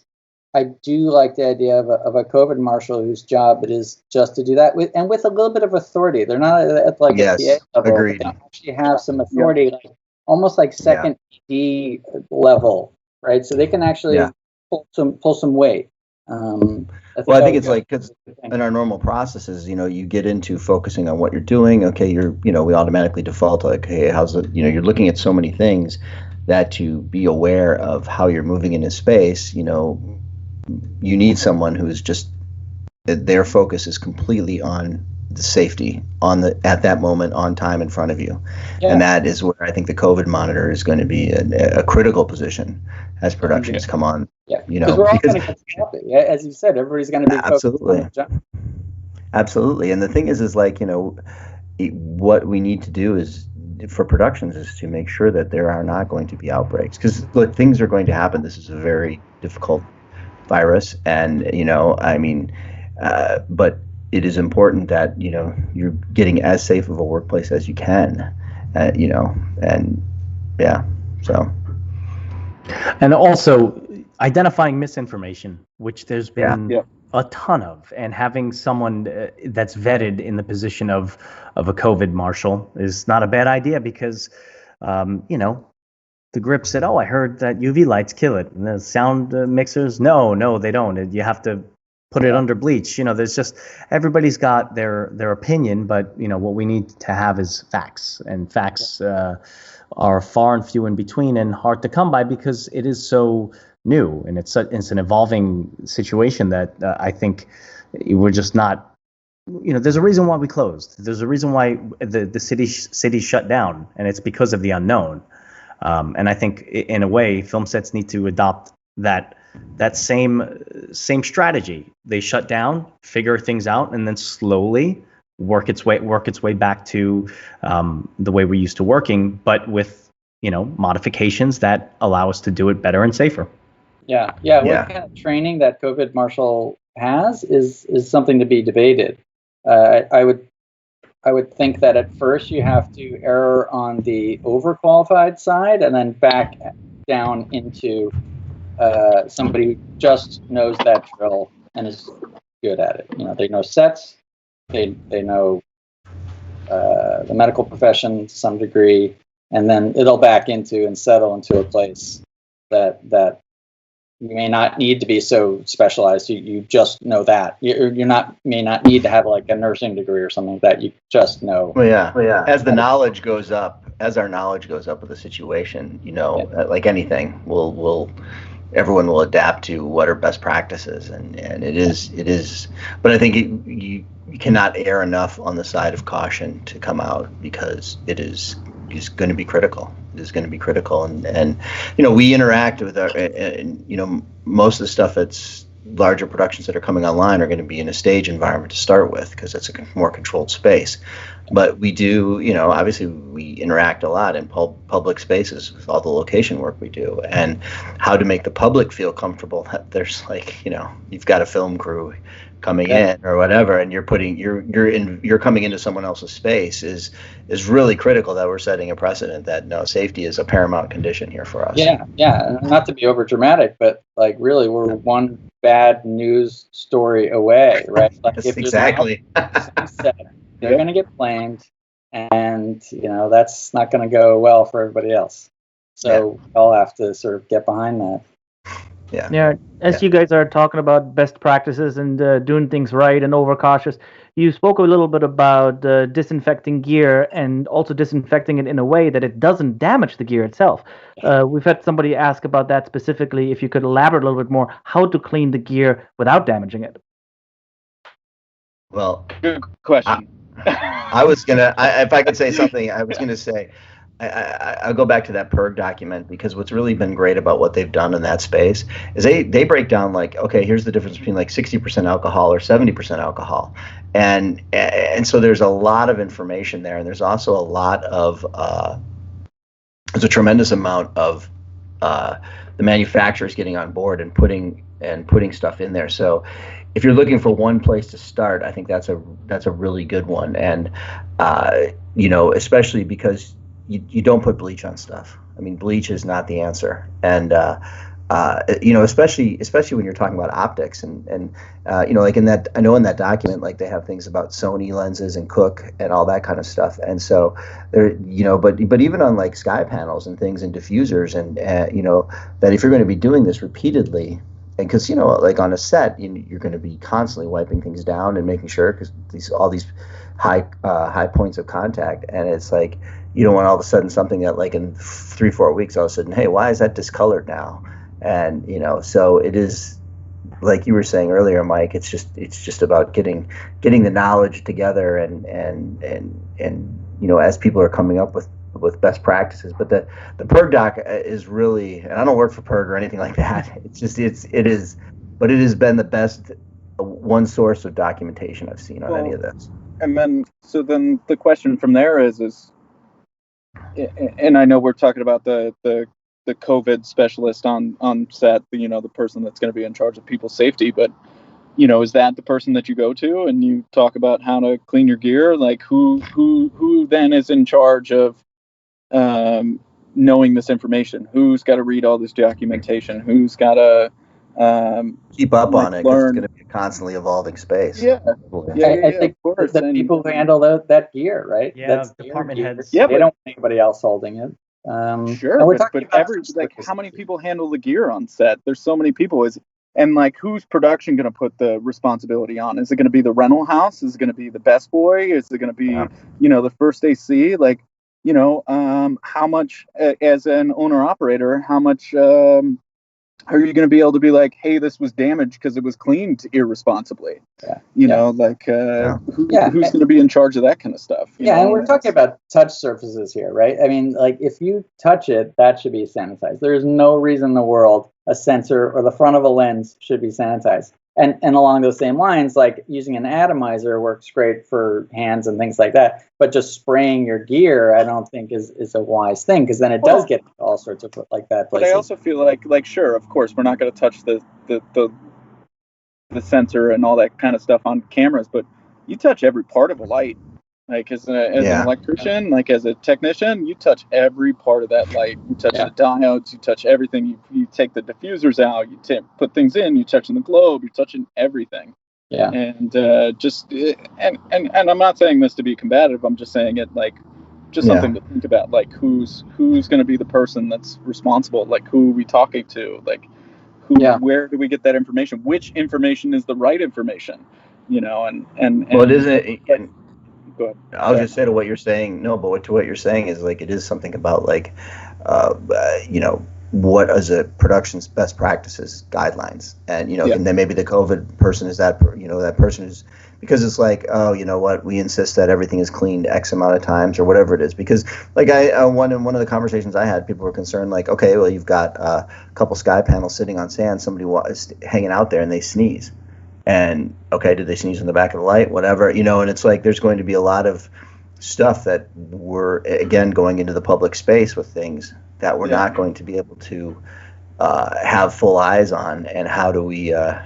Speaker 3: I do like the idea of a COVID marshal whose job it is just to do that with a little bit of authority. They're not at like a PA level.
Speaker 2: Agreed.
Speaker 3: They actually have some authority, like almost like second AD level, right? So they can actually pull some weight.
Speaker 2: Well, I think it's like, because in our normal processes, you get into focusing on what you're doing. Okay, we automatically default like, hey, how's it? You're looking at so many things that to be aware of how you're moving into space, you need someone who's just, their focus is completely on the safety at that moment, on time, in front of you. Yeah. And that is where I think the COVID monitor is going to be a critical position as productions come on.
Speaker 3: Yeah, because we're all going to get sloppy. As you said, everybody's going to be
Speaker 2: absolutely, absolutely. And the thing is like, what we need to do is, for productions, is to make sure that there are not going to be outbreaks, because look, things are going to happen. This is a very difficult virus, and but it is important that you're getting as safe of a workplace as you can, and yeah, so.
Speaker 1: And also identifying misinformation, which there's been a ton of, and having someone that's vetted in the position of a COVID marshal is not a bad idea, because the grip said, oh, I heard that UV lights kill it, and the sound mixers, no, they don't. You have to put it under bleach. There's just, everybody's got their opinion, but what we need to have is facts, and facts are far and few in between and hard to come by, because it is so new, and it's an evolving situation that I think we're just not. There's a reason why we closed. There's a reason why the city shut down, and it's because of the unknown. And I think, in a way, film sets need to adopt that same strategy. They shut down, figure things out, and then slowly work its way back to the way we're used to working, but with modifications that allow us to do it better and safer.
Speaker 3: Yeah. What kind of training that COVID marshal has is something to be debated. I would think that at first you have to err on the overqualified side, and then back down into somebody who just knows that drill and is good at it. They know sets, they know the medical profession to some degree, and then it'll back into and settle into a place that you may not need to be so specialized. You just know that may not need to have like a nursing degree or something like that. You just know.
Speaker 2: Well, yeah. As the knowledge goes up, as our knowledge goes up with the situation, like anything, everyone will adapt to what are best practices, and it is. But I think you cannot err enough on the side of caution to come out, because it is going to be critical. It is going to be critical, and we interact with our, most of the stuff that's larger productions that are coming online are going to be in a stage environment to start with, because it's a more controlled space. But we do, obviously we interact a lot in public spaces with all the location work we do, and how to make the public feel comfortable that there's you've got a film crew coming in or whatever, and you're coming into someone else's space is really critical, that we're setting a precedent that safety is a paramount condition here for us.
Speaker 3: Yeah. Not to be over dramatic, but like really we're one bad news story away, right? Like if
Speaker 2: exactly.
Speaker 3: They're going to get blamed, and that's not going to go well for everybody else. So we all have to sort of get behind that.
Speaker 5: Yeah. As you guys are talking about best practices and doing things right and overcautious, you spoke a little bit about disinfecting gear, and also disinfecting it in a way that it doesn't damage the gear itself. We've had somebody ask about that specifically. If you could elaborate a little bit more, how to clean the gear without damaging it.
Speaker 2: Well,
Speaker 4: good question.
Speaker 2: I was gonna, if I could say something, I was gonna say, I'll go back to that PERG document, because what's really been great about what they've done in that space is they break down like, okay, here's the difference between like 60% alcohol or 70% alcohol, and so there's a lot of information there, and there's also a lot of there's a tremendous amount of the manufacturers getting on board and putting stuff in there. So if you're looking for one place to start, I think that's a really good one, and especially because you don't put bleach on stuff. I mean, bleach is not the answer, and especially when you're talking about optics, and like in that, I know in that document, like they have things about Sony lenses and Cook and all that kind of stuff, and so there, but even on like sky panels and things and diffusers, and that if you're going to be doing this repeatedly, because like on a set, you're going to be constantly wiping things down and making sure, because all these high points of contact, and it's like you don't want all of a sudden something that like in 3-4 weeks all of a sudden, hey, why is that discolored now? And so it is like you were saying earlier, Mike. It's just about getting the knowledge together, and as people are coming up with best practices. But the PERG doc is really, and I don't work for PERG or anything like that. But it has been the best one source of documentation I've seen on any of this.
Speaker 4: And then the question from there is, and I know we're talking about the COVID specialist on set, the person that's going to be in charge of people's safety, but is that the person that you go to and you talk about how to clean your gear? Like who then is in charge of knowing this information? Who's got to read all this documentation? Who's got to
Speaker 2: keep up on it? 'Cause it's going to be a constantly evolving space.
Speaker 3: I think
Speaker 4: of course.
Speaker 3: The people who handle that gear, right?
Speaker 1: Yeah,
Speaker 3: That's
Speaker 1: department
Speaker 3: gear.
Speaker 1: heads.
Speaker 3: They don't want anybody else holding it.
Speaker 4: Sure,
Speaker 3: and we're
Speaker 4: but
Speaker 3: talking about
Speaker 4: how many people handle the gear on set? There's so many people. And like, who's production going to put the responsibility on? Is it going to be the rental house? Is it going to be the best boy? Is it going to be, the first AC? Like, how much, as an owner operator, how much are you going to be able to be like, hey, this was damaged because it was cleaned irresponsibly? Who's going to be in charge of that kind of stuff?
Speaker 3: And we're talking about touch surfaces here, right? I mean, like, if you touch it, that should be sanitized. There's no reason in the world a sensor or the front of a lens should be sanitized. And along those same lines, like using an atomizer works great for hands and things like that. But just spraying your gear, I don't think is a wise thing, because then it does get all sorts of like that places.
Speaker 4: But I also feel like sure, of course, we're not going to touch the sensor and all that kind of stuff on cameras, but you touch every part of a light. Like as an electrician, like as a technician, you touch every part of that light. You touch the diodes, you touch everything. You take the diffusers out, you put things in, you touching the globe, you're touching everything.
Speaker 3: Yeah.
Speaker 4: And and I'm not saying this to be combative. I'm just saying it like just something to think about. Like who's going to be the person that's responsible? Like who are we talking to? Like where do we get that information? Which information is the right information? Well,
Speaker 2: it isn't.
Speaker 4: Go ahead.
Speaker 2: I'll just say to what you're saying. No, but to what you're saying is like it is something about like, what is a production's best practices guidelines, and and then maybe the COVID person is that that person is, because it's like, oh, you know what, we insist that everything is cleaned X amount of times or whatever it is, because like in one of the conversations I had, people were concerned like, okay, well, you've got a couple sky panels sitting on sand, somebody is hanging out there and they sneeze. And okay, did they sneeze in the back of the light? Whatever, and it's like there's going to be a lot of stuff that we're again going into the public space with things that we're not going to be able to have full eyes on. And how do we what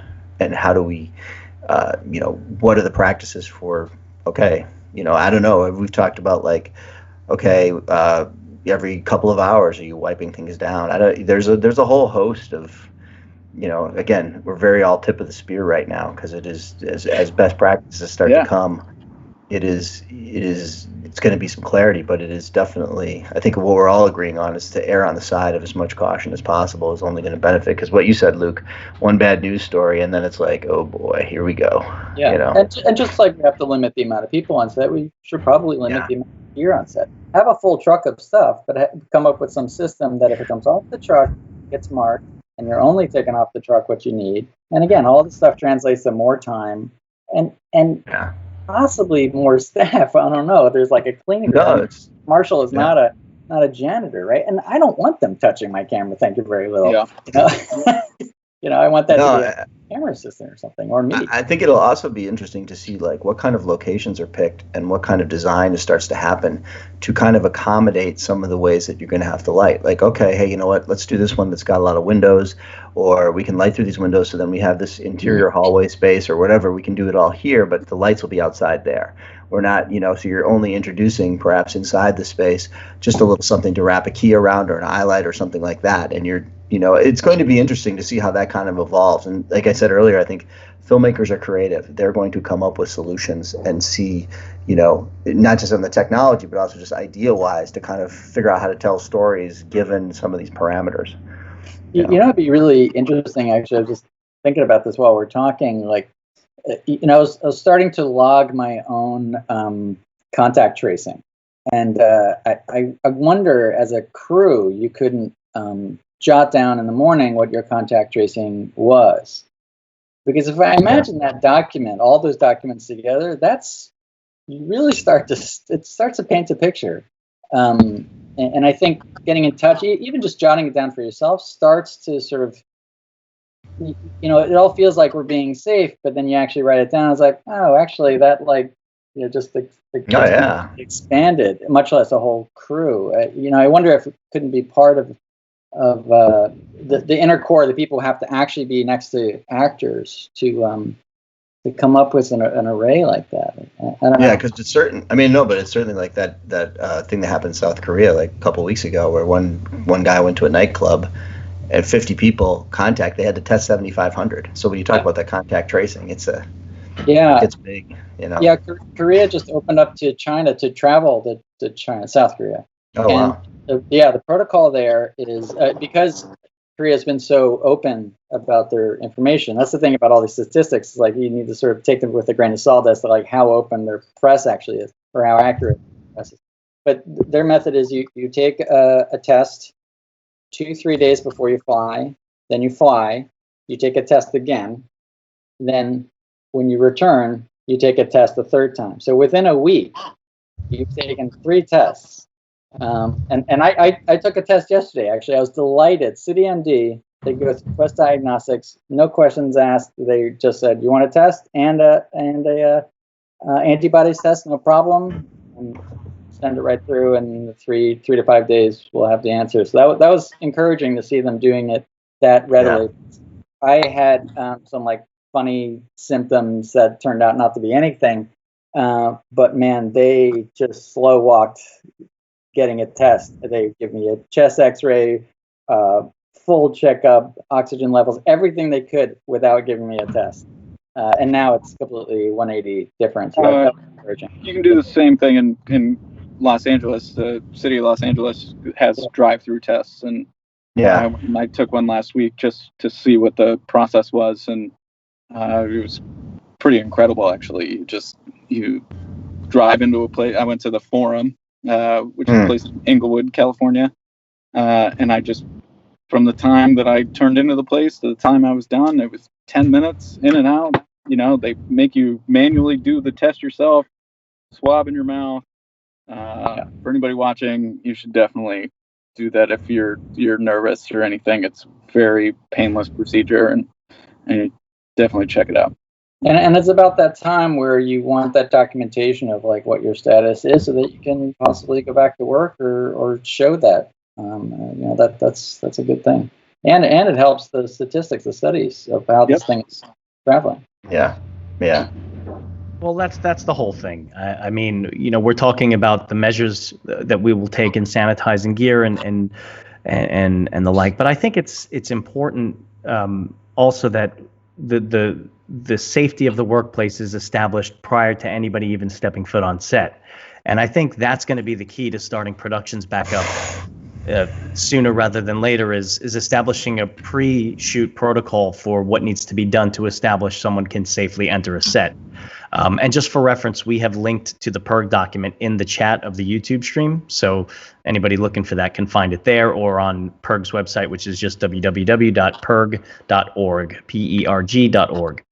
Speaker 2: are the practices for? Okay, I don't know. We've talked about like, okay, every couple of hours are you wiping things down? There's a whole host of. Again, we're very all tip of the spear right now, because it is as best practices start to come, it's going to be some clarity, but it is definitely, I think what we're all agreeing on is to err on the side of as much caution as possible is only going to benefit, because what you said, Luke, one bad news story and then it's like, oh boy, here we go.
Speaker 3: And just like we have to limit the amount of people on set, we should probably limit the amount of gear on set. Have a full truck of stuff, but come up with some system that if it comes off the truck, it gets marked, and you're only taking off the truck what you need. And again, all this stuff translates to more time and possibly more staff. I don't know. There's like a cleaning. Marshall is not a janitor, right? And I don't want them touching my camera. Thank you very little. I want that to be a camera assistant or something, or me.
Speaker 2: I think it'll also be interesting to see like what kind of locations are picked and what kind of design starts to happen to kind of accommodate some of the ways that you're going to have to light. Like, okay, hey, you know what? Let's do this one that's got a lot of windows, or we can light through these windows, so then we have this interior hallway space or whatever. We can do it all here, but the lights will be outside there. We're not, so you're only introducing perhaps inside the space just a little something to wrap a key around or an eye light or something like that. And you're, it's going to be interesting to see how that kind of evolves. And like I said earlier, I think filmmakers are creative. They're going to come up with solutions and see, not just on the technology, but also just idea-wise to kind of figure out how to tell stories given some of these parameters.
Speaker 3: It'd be really interesting, actually. thinking about this while we're talking. Like, I was starting to log my own contact tracing, and I wonder, as a crew, you couldn't jot down in the morning what your contact tracing was, because if I imagine that document, all those documents together, you really it starts to paint a picture. And I think getting in touch, even just jotting it down for yourself, starts to sort of, it all feels like we're being safe, but then you actually write it down. It's like, oh, actually, that just expanded, much less a whole crew. I wonder if it couldn't be part of the inner core. The people have to actually be next to actors to come up with an array like that. I don't know.
Speaker 2: Yeah, because it's certain. I mean, no, but it's certainly like that thing that happened in South Korea like a couple of weeks ago, where one guy went to a nightclub and 50 people they had to test 7,500. So when you talk about that contact tracing, it's big.
Speaker 3: Yeah, Korea just opened up to China to travel to China, South Korea.
Speaker 2: Oh, wow.
Speaker 3: The protocol there is because Korea has been so open about their information. That's the thing about all these statistics. Is like you need to sort of take them with a grain of salt as to like how open their press actually is, or how accurate the press is. But their method is you take a test 2-3 days before you fly. Then you fly. You take a test again. Then when you return, you take a test a third time. So within a week, you've taken 3 tests. And I took a test yesterday. Actually, I was delighted. CityMD, they go through Quest Diagnostics, no questions asked. They just said, "You want a test and a antibodies test, no problem." And send it right through. And 3 to 5 days, we'll have the answer. So that was encouraging to see them doing it that readily. Yeah. I had some funny symptoms that turned out not to be anything, but man, they just slow walked getting a test. They give me a chest X-ray, full checkup, oxygen levels, everything they could without giving me a test. And now it's completely 180 different.
Speaker 4: You can do the same thing in Los Angeles. The city of Los Angeles has drive-through tests, and I took one last week just to see what the process was, and it was pretty incredible, actually. You drive into a place. I went to the Forum, which is a place in Inglewood, California. And from the time that I turned into the place to the time I was done, it was 10 minutes in and out. They make you manually do the test yourself, swab in your mouth. For anybody watching, you should definitely do that if you're nervous or anything. It's a very painless procedure, and you definitely check it out.
Speaker 3: And it's about that time where you want that documentation of what your status is, so that you can possibly go back to work or show that. That's a good thing, and it helps the statistics, the studies of how this thing is traveling.
Speaker 2: Yeah.
Speaker 1: Well, that's the whole thing. I mean, we're talking about the measures that we will take in sanitizing gear and the like, but I think it's important also that the safety of the workplace is established prior to anybody even stepping foot on set. And I think that's going to be the key to starting productions back up sooner rather than later is establishing a pre-shoot protocol for what needs to be done to establish someone can safely enter a set. And just for reference, we have linked to the PERG document in the chat of the YouTube stream. So anybody looking for that can find it there or on PERG's website, which is just www.perg.org, PERG.org.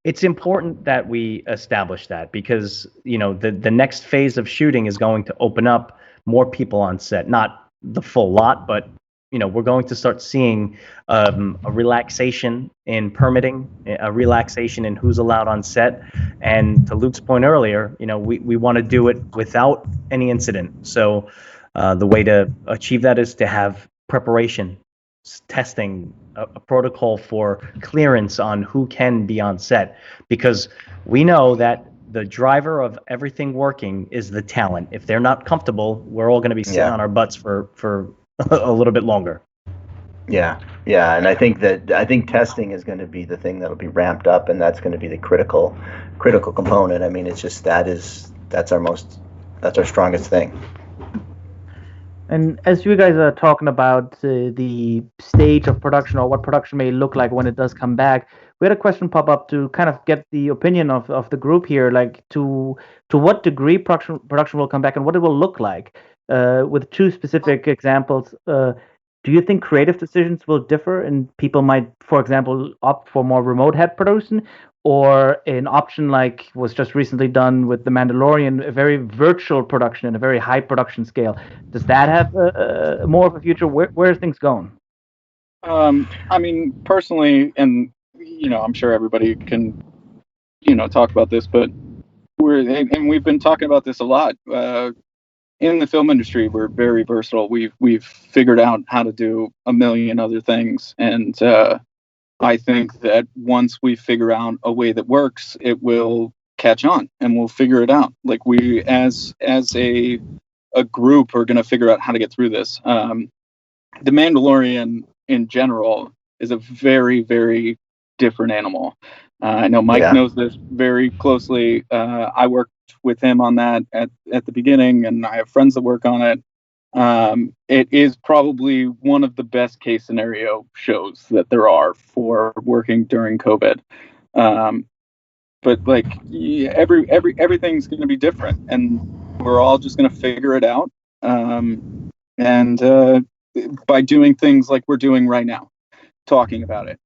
Speaker 1: It's important that we establish that because, the next phase of shooting is going to open up more people on set, not the full lot, but we're going to start seeing a relaxation in permitting, a relaxation in who's allowed on set. And to Luke's point earlier, we want to do it without any incident. So the way to achieve that is to have preparation, testing, a protocol for clearance on who can be on set, because we know that the driver of everything working is the talent. If they're not comfortable, we're all going to be sitting on our butts for a little bit longer.
Speaker 2: Yeah, and I think testing is going to be the thing that'll be ramped up, and that's going to be the critical component. I mean, it's just that's our strongest thing.
Speaker 5: And as you guys are talking about the stage of production or what production may look like when it does come back, we had a question pop up to kind of get the opinion of the group here, like to what degree production will come back and what it will look like. With two specific examples, do you think creative decisions will differ and people might, for example, opt for more remote head production, or an option like was just recently done with The Mandalorian, a very virtual production and a very high production scale? Does that have more of a future? Where's things going?
Speaker 4: I mean, personally, and I'm sure everybody can, talk about this, but we've been talking about this a lot. In the film industry, we're very versatile. We've figured out how to do a million other things, and I think that once we figure out a way that works, it will catch on, and we'll figure it out. Like we, as a group, are going to figure out how to get through this. The Mandalorian, in general, is a very, very different animal. I know Mike knows this very closely. I worked with him on that at the beginning, and I have friends that work on it. It is probably one of the best case scenario shows that there are for working during COVID. But like everything's going to be different, and we're all just going to figure it out. And by doing things like we're doing right now, talking about it,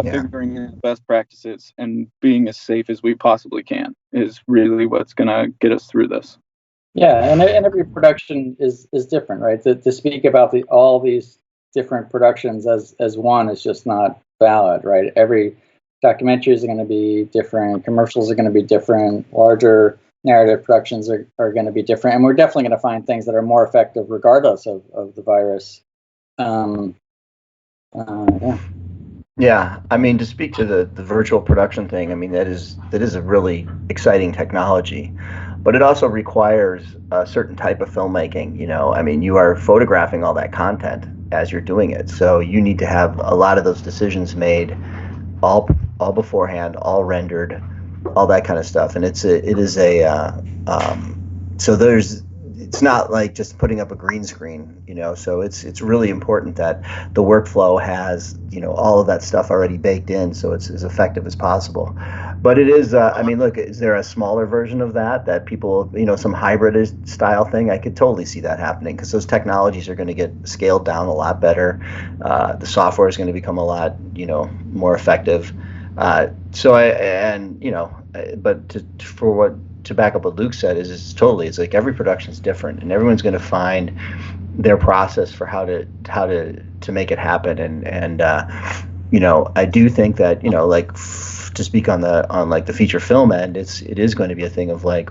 Speaker 4: figuring out the best practices, and being as safe as we possibly can is really what's going to get us through this.
Speaker 3: Yeah, and every production is different, right? To speak about all these different productions as one is just not valid, right? Every documentaries are going to be different, commercials are going to be different, larger narrative productions are going to be different, and we're definitely going to find things that are more effective regardless of the virus.
Speaker 2: Yeah, I mean, to speak to the virtual production thing, I mean, that is a really exciting technology, but it also requires a certain type of filmmaking. I mean, you are photographing all that content as you're doing it, so you need to have a lot of those decisions made all beforehand, all rendered, all that kind of stuff. And it's not like just putting up a green screen, so it's really important that the workflow has, all of that stuff already baked in, so it's as effective as possible. But it is, I mean, look, is there a smaller version of that people, some hybrid style thing? I could totally see that happening, because those technologies are going to get scaled down a lot better. The software is going to become a lot, more effective. But to back up what Luke said, it's like every production is different, and everyone's going to find their process for how to make it happen. And I do think that, to speak on the feature film end, it is going to be a thing of like,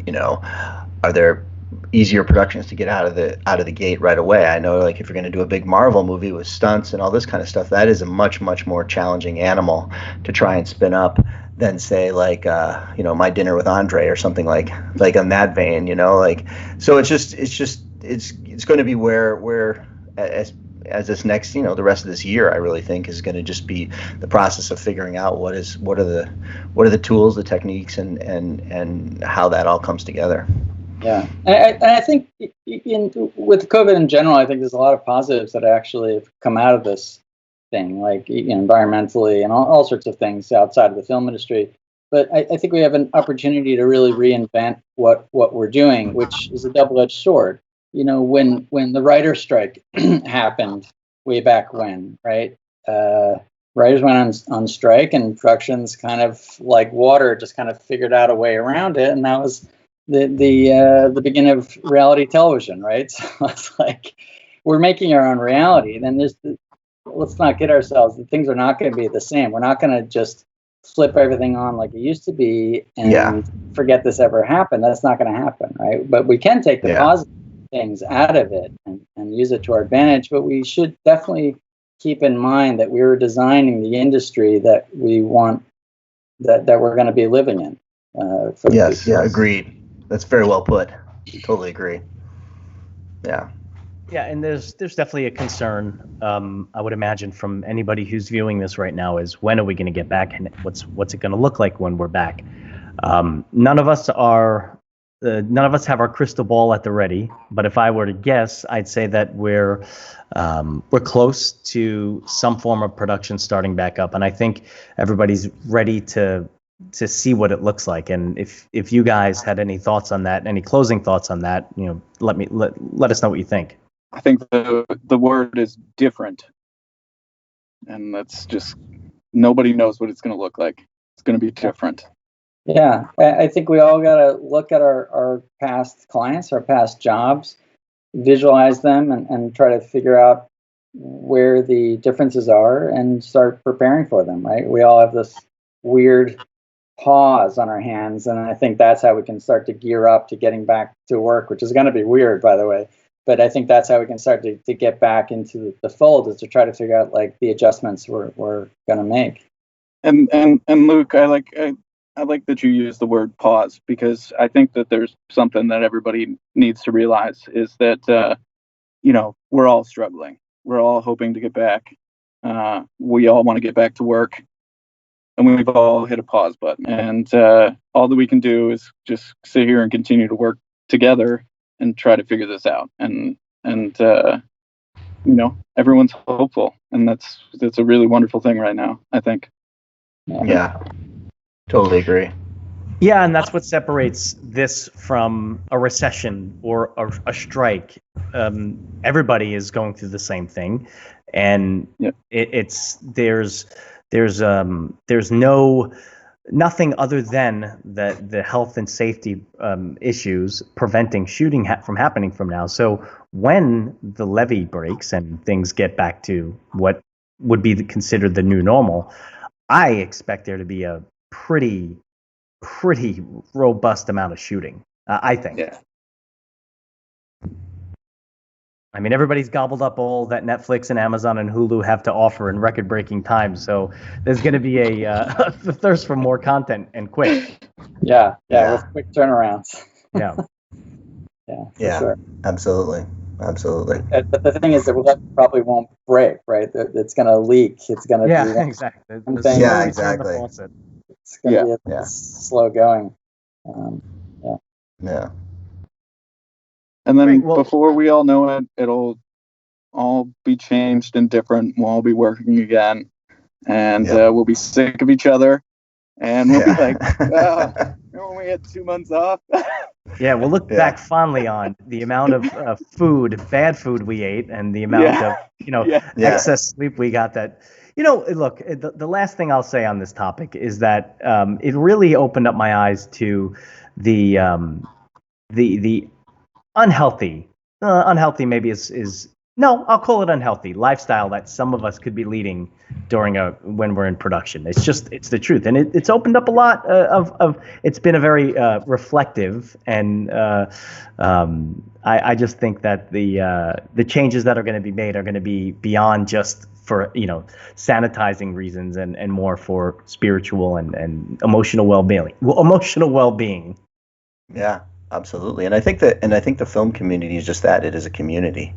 Speaker 2: are there easier productions to get out of the gate right away? I know, like, if you're going to do a big Marvel movie with stunts and all this kind of stuff, that is a much more challenging animal to try and spin up than, say, like My Dinner with Andre or something like on that vein, so it's going to be where as this next, the rest of this year, I really think is going to just be the process of figuring out what are the tools, the techniques, and how that all comes together.
Speaker 3: Yeah, and I think with COVID in general, I think there's a lot of positives that actually have come out of this thing, like environmentally and all sorts of things outside of the film industry. But I think we have an opportunity to really reinvent what we're doing, which is a double-edged sword. When the writer's strike happened way back when, right? Writers went on strike, and productions kind of like water just kind of figured out a way around it, and that was the beginning of reality television, right? So it's like we're making our own reality. Then let's not kid ourselves. Things are not going to be the same. We're not going to just flip everything on like it used to be and forget this ever happened. That's not going to happen, right? But we can take the positive things out of it and use it to our advantage. But we should definitely keep in mind that we're designing the industry that we want, that we're going to be living in.
Speaker 2: Yes, agreed. That's very well put. Totally agree. Yeah.
Speaker 1: Yeah, and there's definitely a concern, I would imagine, from anybody who's viewing this right now, is when are we going to get back, and what's it going to look like when we're back? None of us are none of us have our crystal ball at the ready, but if I were to guess, I'd say that we're close to some form of production starting back up, and I think everybody's ready to see what it looks like. And if you guys had any thoughts on that, any closing thoughts on that, let us know what you think.
Speaker 4: I think the word is different, and that's just, nobody knows what it's going to look like. It's going to be different.
Speaker 3: Yeah, I think we all got to look at our past clients, our past jobs, visualize them, and try to figure out where the differences are and start preparing for them, right? We all have this weird pause on our hands, and I think that's how we can start to gear up to getting back to work, which is going to be weird, by the way. But I think that's how we can start to get back into the fold, is to try to figure out like the adjustments we're going to make.
Speaker 4: And Luke, I like that you use the word pause, because I think that there's something that everybody needs to realize, is that, we're all struggling. We're all hoping to get back. We all want to get back to work, and we've all hit a pause button. And all that we can do is just sit here and continue to work together and try to figure this out. And everyone's hopeful, and that's a really wonderful thing right now, I think.
Speaker 2: Yeah, totally agree.
Speaker 1: Yeah, and that's what separates this from a recession or a strike. Everybody is going through the same thing, and there's nothing other than the health and safety issues preventing shooting from happening from now. So when the levee breaks and things get back to what would be considered the new normal, I expect there to be a pretty robust amount of shooting, I think.
Speaker 4: Yeah.
Speaker 1: I mean, everybody's gobbled up all that Netflix and Amazon and Hulu have to offer in record-breaking times, so there's going to be a thirst for more content, and quick.
Speaker 3: Yeah, with quick turnarounds.
Speaker 1: Yeah.
Speaker 2: Yeah,
Speaker 3: sure.
Speaker 2: Absolutely.
Speaker 3: But the thing is that that probably won't break, right? It's going to leak. It's going to be
Speaker 1: exactly.
Speaker 2: Exactly.
Speaker 3: It's going to be slow going.
Speaker 2: Yeah.
Speaker 4: And then before we all know it, it'll all be changed and different. We'll all be working again, and we'll be sick of each other, and we'll be like, remember when we had 2 months off?
Speaker 1: Yeah, we'll look back fondly on the amount of bad food we ate, and the amount of excess sleep we got. That look, the last thing I'll say on this topic is that it really opened up my eyes to the unhealthy maybe is no, I'll call it unhealthy lifestyle that some of us could be leading during when we're in production. It's the truth, and it's opened up a lot of it's been a very reflective, and I just think that the changes that are going to be made are going to be beyond just for sanitizing reasons, and more for spiritual and emotional well-being.
Speaker 2: Yeah. Absolutely, and I think the film community is just that. It is a community,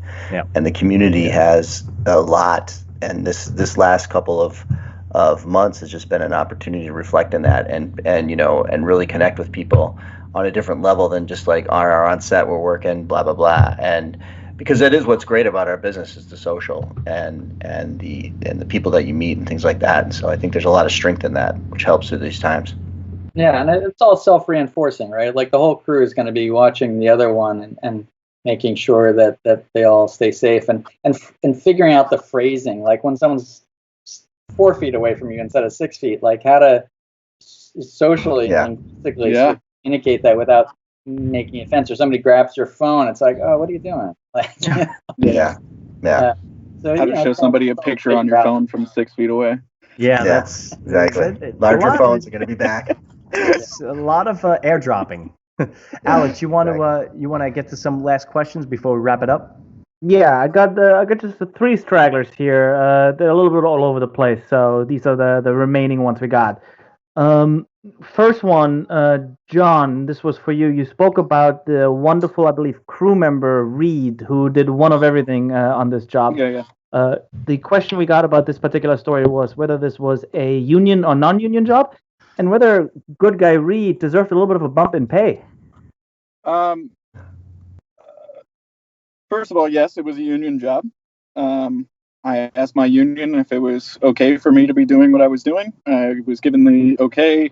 Speaker 2: and the community has a lot. And this last couple of months has just been an opportunity to reflect on that, and really connect with people on a different level than just like on set we're working, blah blah blah. And because that is what's great about our business, is the social and the people that you meet and things like that. And so I think there's a lot of strength in that, which helps through these times.
Speaker 3: Yeah, and it's all self-reinforcing, right? Like the whole crew is going to be watching the other one and making sure that they all stay safe, and figuring out the phrasing. Like when someone's 4 feet away from you instead of 6 feet, like how to socially and physically communicate that without making offense. Or somebody grabs your phone, it's like, oh, what are you doing? Like,
Speaker 4: So, how to show somebody a picture on your phone from 6 feet away.
Speaker 1: Yeah, that's
Speaker 2: exactly. Larger phones are going to be back.
Speaker 1: It's a lot of airdropping. Alex, you want to get to some last questions before we wrap it up?
Speaker 5: Yeah, I got just the 3 stragglers here. They're a little bit all over the place, so these are the remaining ones we got. First one, John, this was for you. You spoke about the wonderful, I believe, crew member Reed, who did one of everything on this job.
Speaker 4: Yeah.
Speaker 5: The question we got about this particular story was whether this was a union or non-union job, and whether good guy Reed deserved a little bit of a bump in pay.
Speaker 4: Um, First of all, yes, it was a union job. I asked my union if it was okay for me to be doing what I was doing. I was given the okay.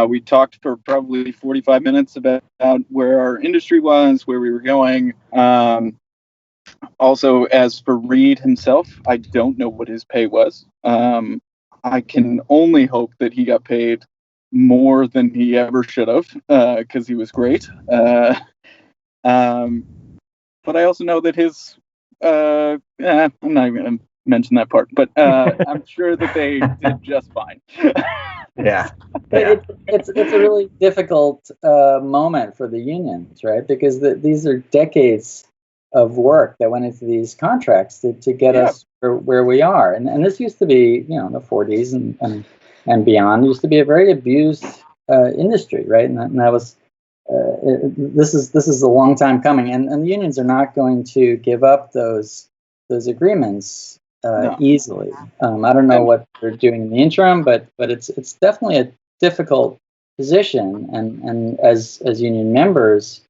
Speaker 4: We talked for probably 45 minutes about where our industry was, where we were going. Also, as for Reed himself, I don't know what his pay was. I can only hope that he got paid more than he ever should have, because he was great. But I also know that his, I'm not even going to mention that part, but I'm sure that they did just fine.
Speaker 2: Yeah.
Speaker 3: It's a really difficult moment for the unions, right? Because these are decades of work that went into these contracts to get us where we are, and this used to be, in the 40s and beyond, used to be a very abused industry, right? And that was. This is a long time coming, and the unions are not going to give up those agreements
Speaker 4: No.
Speaker 3: easily. I don't know what they're doing in the interim, but it's definitely a difficult position, and as union members,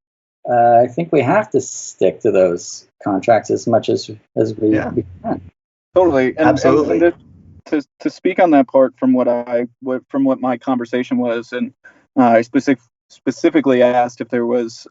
Speaker 3: I think we have to stick to those contracts as much as we can.
Speaker 4: Totally,
Speaker 2: Absolutely.
Speaker 4: And to speak on that part from what my conversation was, and I specifically asked if there was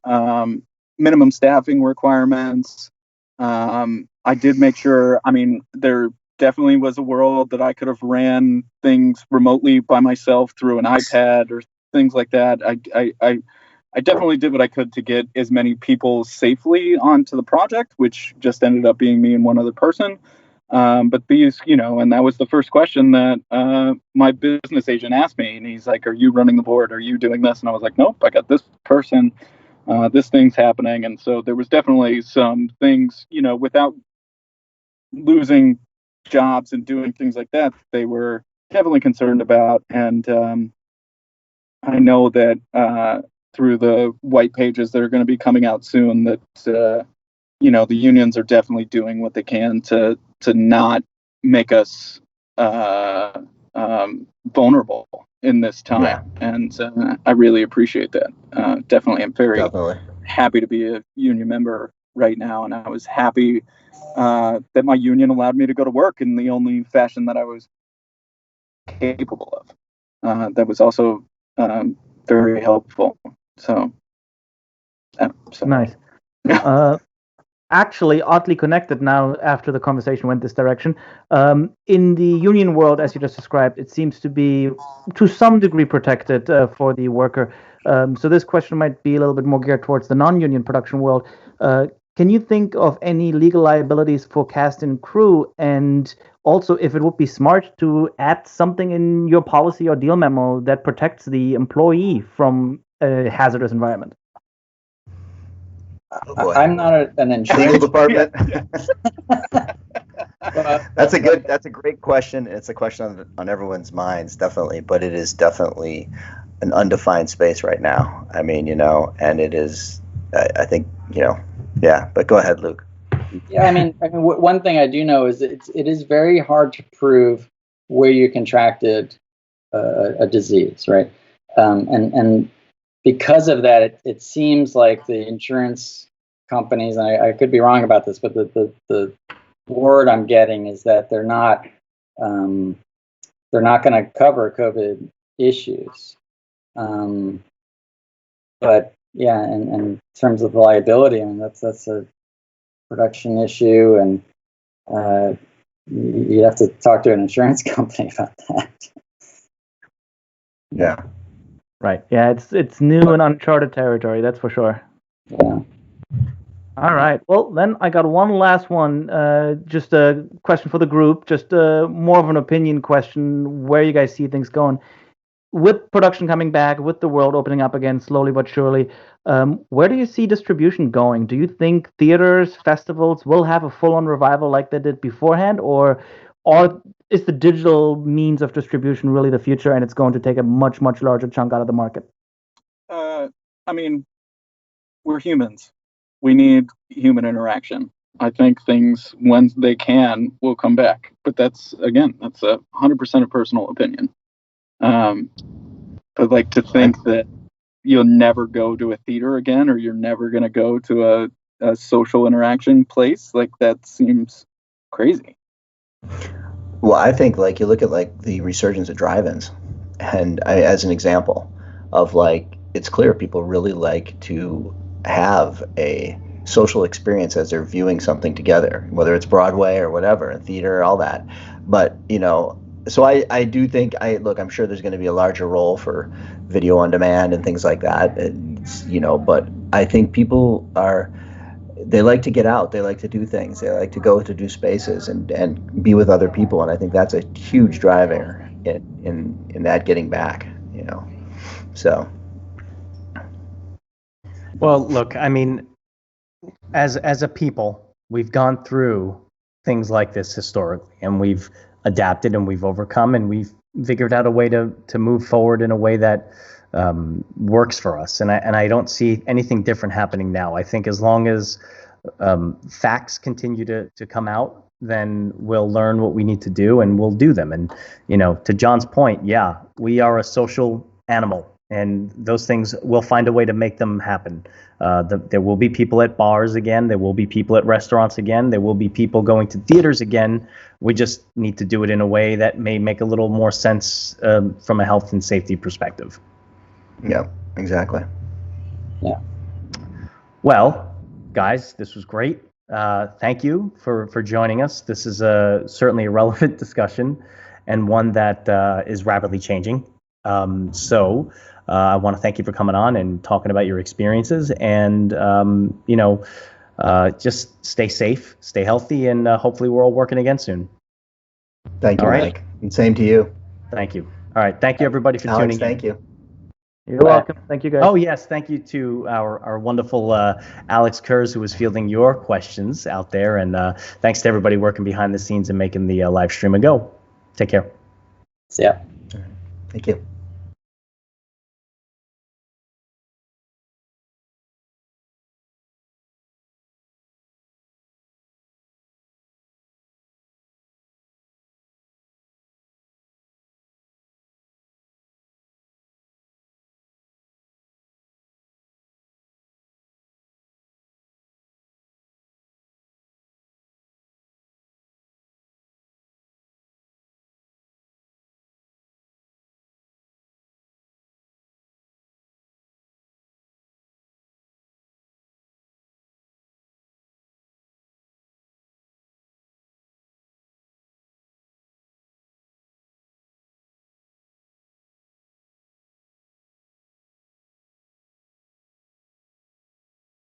Speaker 4: minimum staffing requirements. I did make sure. I mean, there definitely was a world that I could have ran things remotely by myself through an iPad or things like that. I definitely did what I could to get as many people safely onto the project, which just ended up being me and one other person. But these, and that was the first question that my business agent asked me, and he's like, "Are you running the board? Are you doing this?" And I was like, "Nope, I got this person. This thing's happening." And so there was definitely some things, without losing jobs and doing things like that, they were definitely concerned about. And I know that through the white pages that are going to be coming out soon, that the unions are definitely doing what they can to not make us vulnerable in this time, and I really appreciate that. Definitely, I'm very happy to be a union member right now, and I was happy that my union allowed me to go to work in the only fashion that I was capable of. That was also very helpful. So
Speaker 5: nice. Actually, oddly connected now after the conversation went this direction. In the union world, as you just described, it seems to be to some degree protected for the worker. So this question might be a little bit more geared towards the non-union production world. Can you think of any legal liabilities for cast and crew? And also, if it would be smart to add something in your policy or deal memo that protects the employee from a hazardous environment?
Speaker 3: I'm not an insurance
Speaker 2: legal department. That's a great question. It's a question on everyone's minds, definitely, but it is definitely an undefined space right now. I mean, and it is, I think, but go ahead, Luke.
Speaker 3: Yeah, I mean, one thing I do know is it is very hard to prove where you contracted a disease, right? And because of that, it seems like the insurance companies, and I could be wrong about this, but the word I'm getting is that they're not going to cover COVID issues. But yeah, in terms of liability, I mean that's a production issue, and you have to talk to an insurance company about that.
Speaker 2: Yeah.
Speaker 5: Right. Yeah, it's new and uncharted territory, that's for sure.
Speaker 3: Yeah.
Speaker 5: All right. Well, then I got one last one. Just a question for the group. Just more of an opinion question. Where you guys see things going with production coming back, with the world opening up again slowly but surely? Where do you see distribution going? Do you think theaters, festivals will have a full-on revival like they did beforehand, or is the digital means of distribution really the future, and it's going to take a much, much larger chunk out of the market?
Speaker 4: I mean, we're humans. We need human interaction. I think things, when they can, will come back. But that's 100% a personal opinion. But like to think that you'll never go to a theater again, or you're never going to go to a social interaction place. Like, that seems crazy.
Speaker 2: Well, I think like you look at like the resurgence of drive-ins, and as an example of like it's clear people really like to have a social experience as they're viewing something together, whether it's Broadway or whatever, theater, all that. But so I do think I'm sure there's going to be a larger role for video on demand and things like that. But I think people they like to get out, they like to do things, they like to go to do spaces and be with other people, and I think that's a huge driver in that getting back. So.
Speaker 1: Well, look, I mean, as a people, we've gone through things like this historically, and we've adapted and we've overcome, and we've figured out a way to move forward in a way that works for us. And I don't see anything different happening now. I think as long as facts continue to come out, then we'll learn what we need to do and we'll do them. And to John's point, yeah, we are a social animal, and those things, we'll find a way to make them happen. There will be people at bars again. There will be people at restaurants again. There will be people going to theaters again. We just need to do it in a way that may make a little more sense from a health and safety perspective.
Speaker 2: Yeah, exactly.
Speaker 3: Yeah.
Speaker 1: Well, guys, this was great. Thank you for joining us. This is certainly a relevant discussion, and one that is rapidly changing. So I want to thank you for coming on and talking about your experiences, and just stay safe, stay healthy, and hopefully we're all working again soon.
Speaker 2: Thank you,
Speaker 1: All right.
Speaker 2: Mike. And same to you.
Speaker 1: Thank you. All right. Thank you, everybody, for
Speaker 2: Alex,
Speaker 1: tuning in.
Speaker 2: thank you.
Speaker 5: You're welcome. Thank you, guys.
Speaker 1: Oh, yes. Thank you to our wonderful Alex Kurz, who was fielding your questions out there. And thanks to everybody working behind the scenes and making the live stream a go. Take care.
Speaker 3: Yeah.
Speaker 2: Thank you.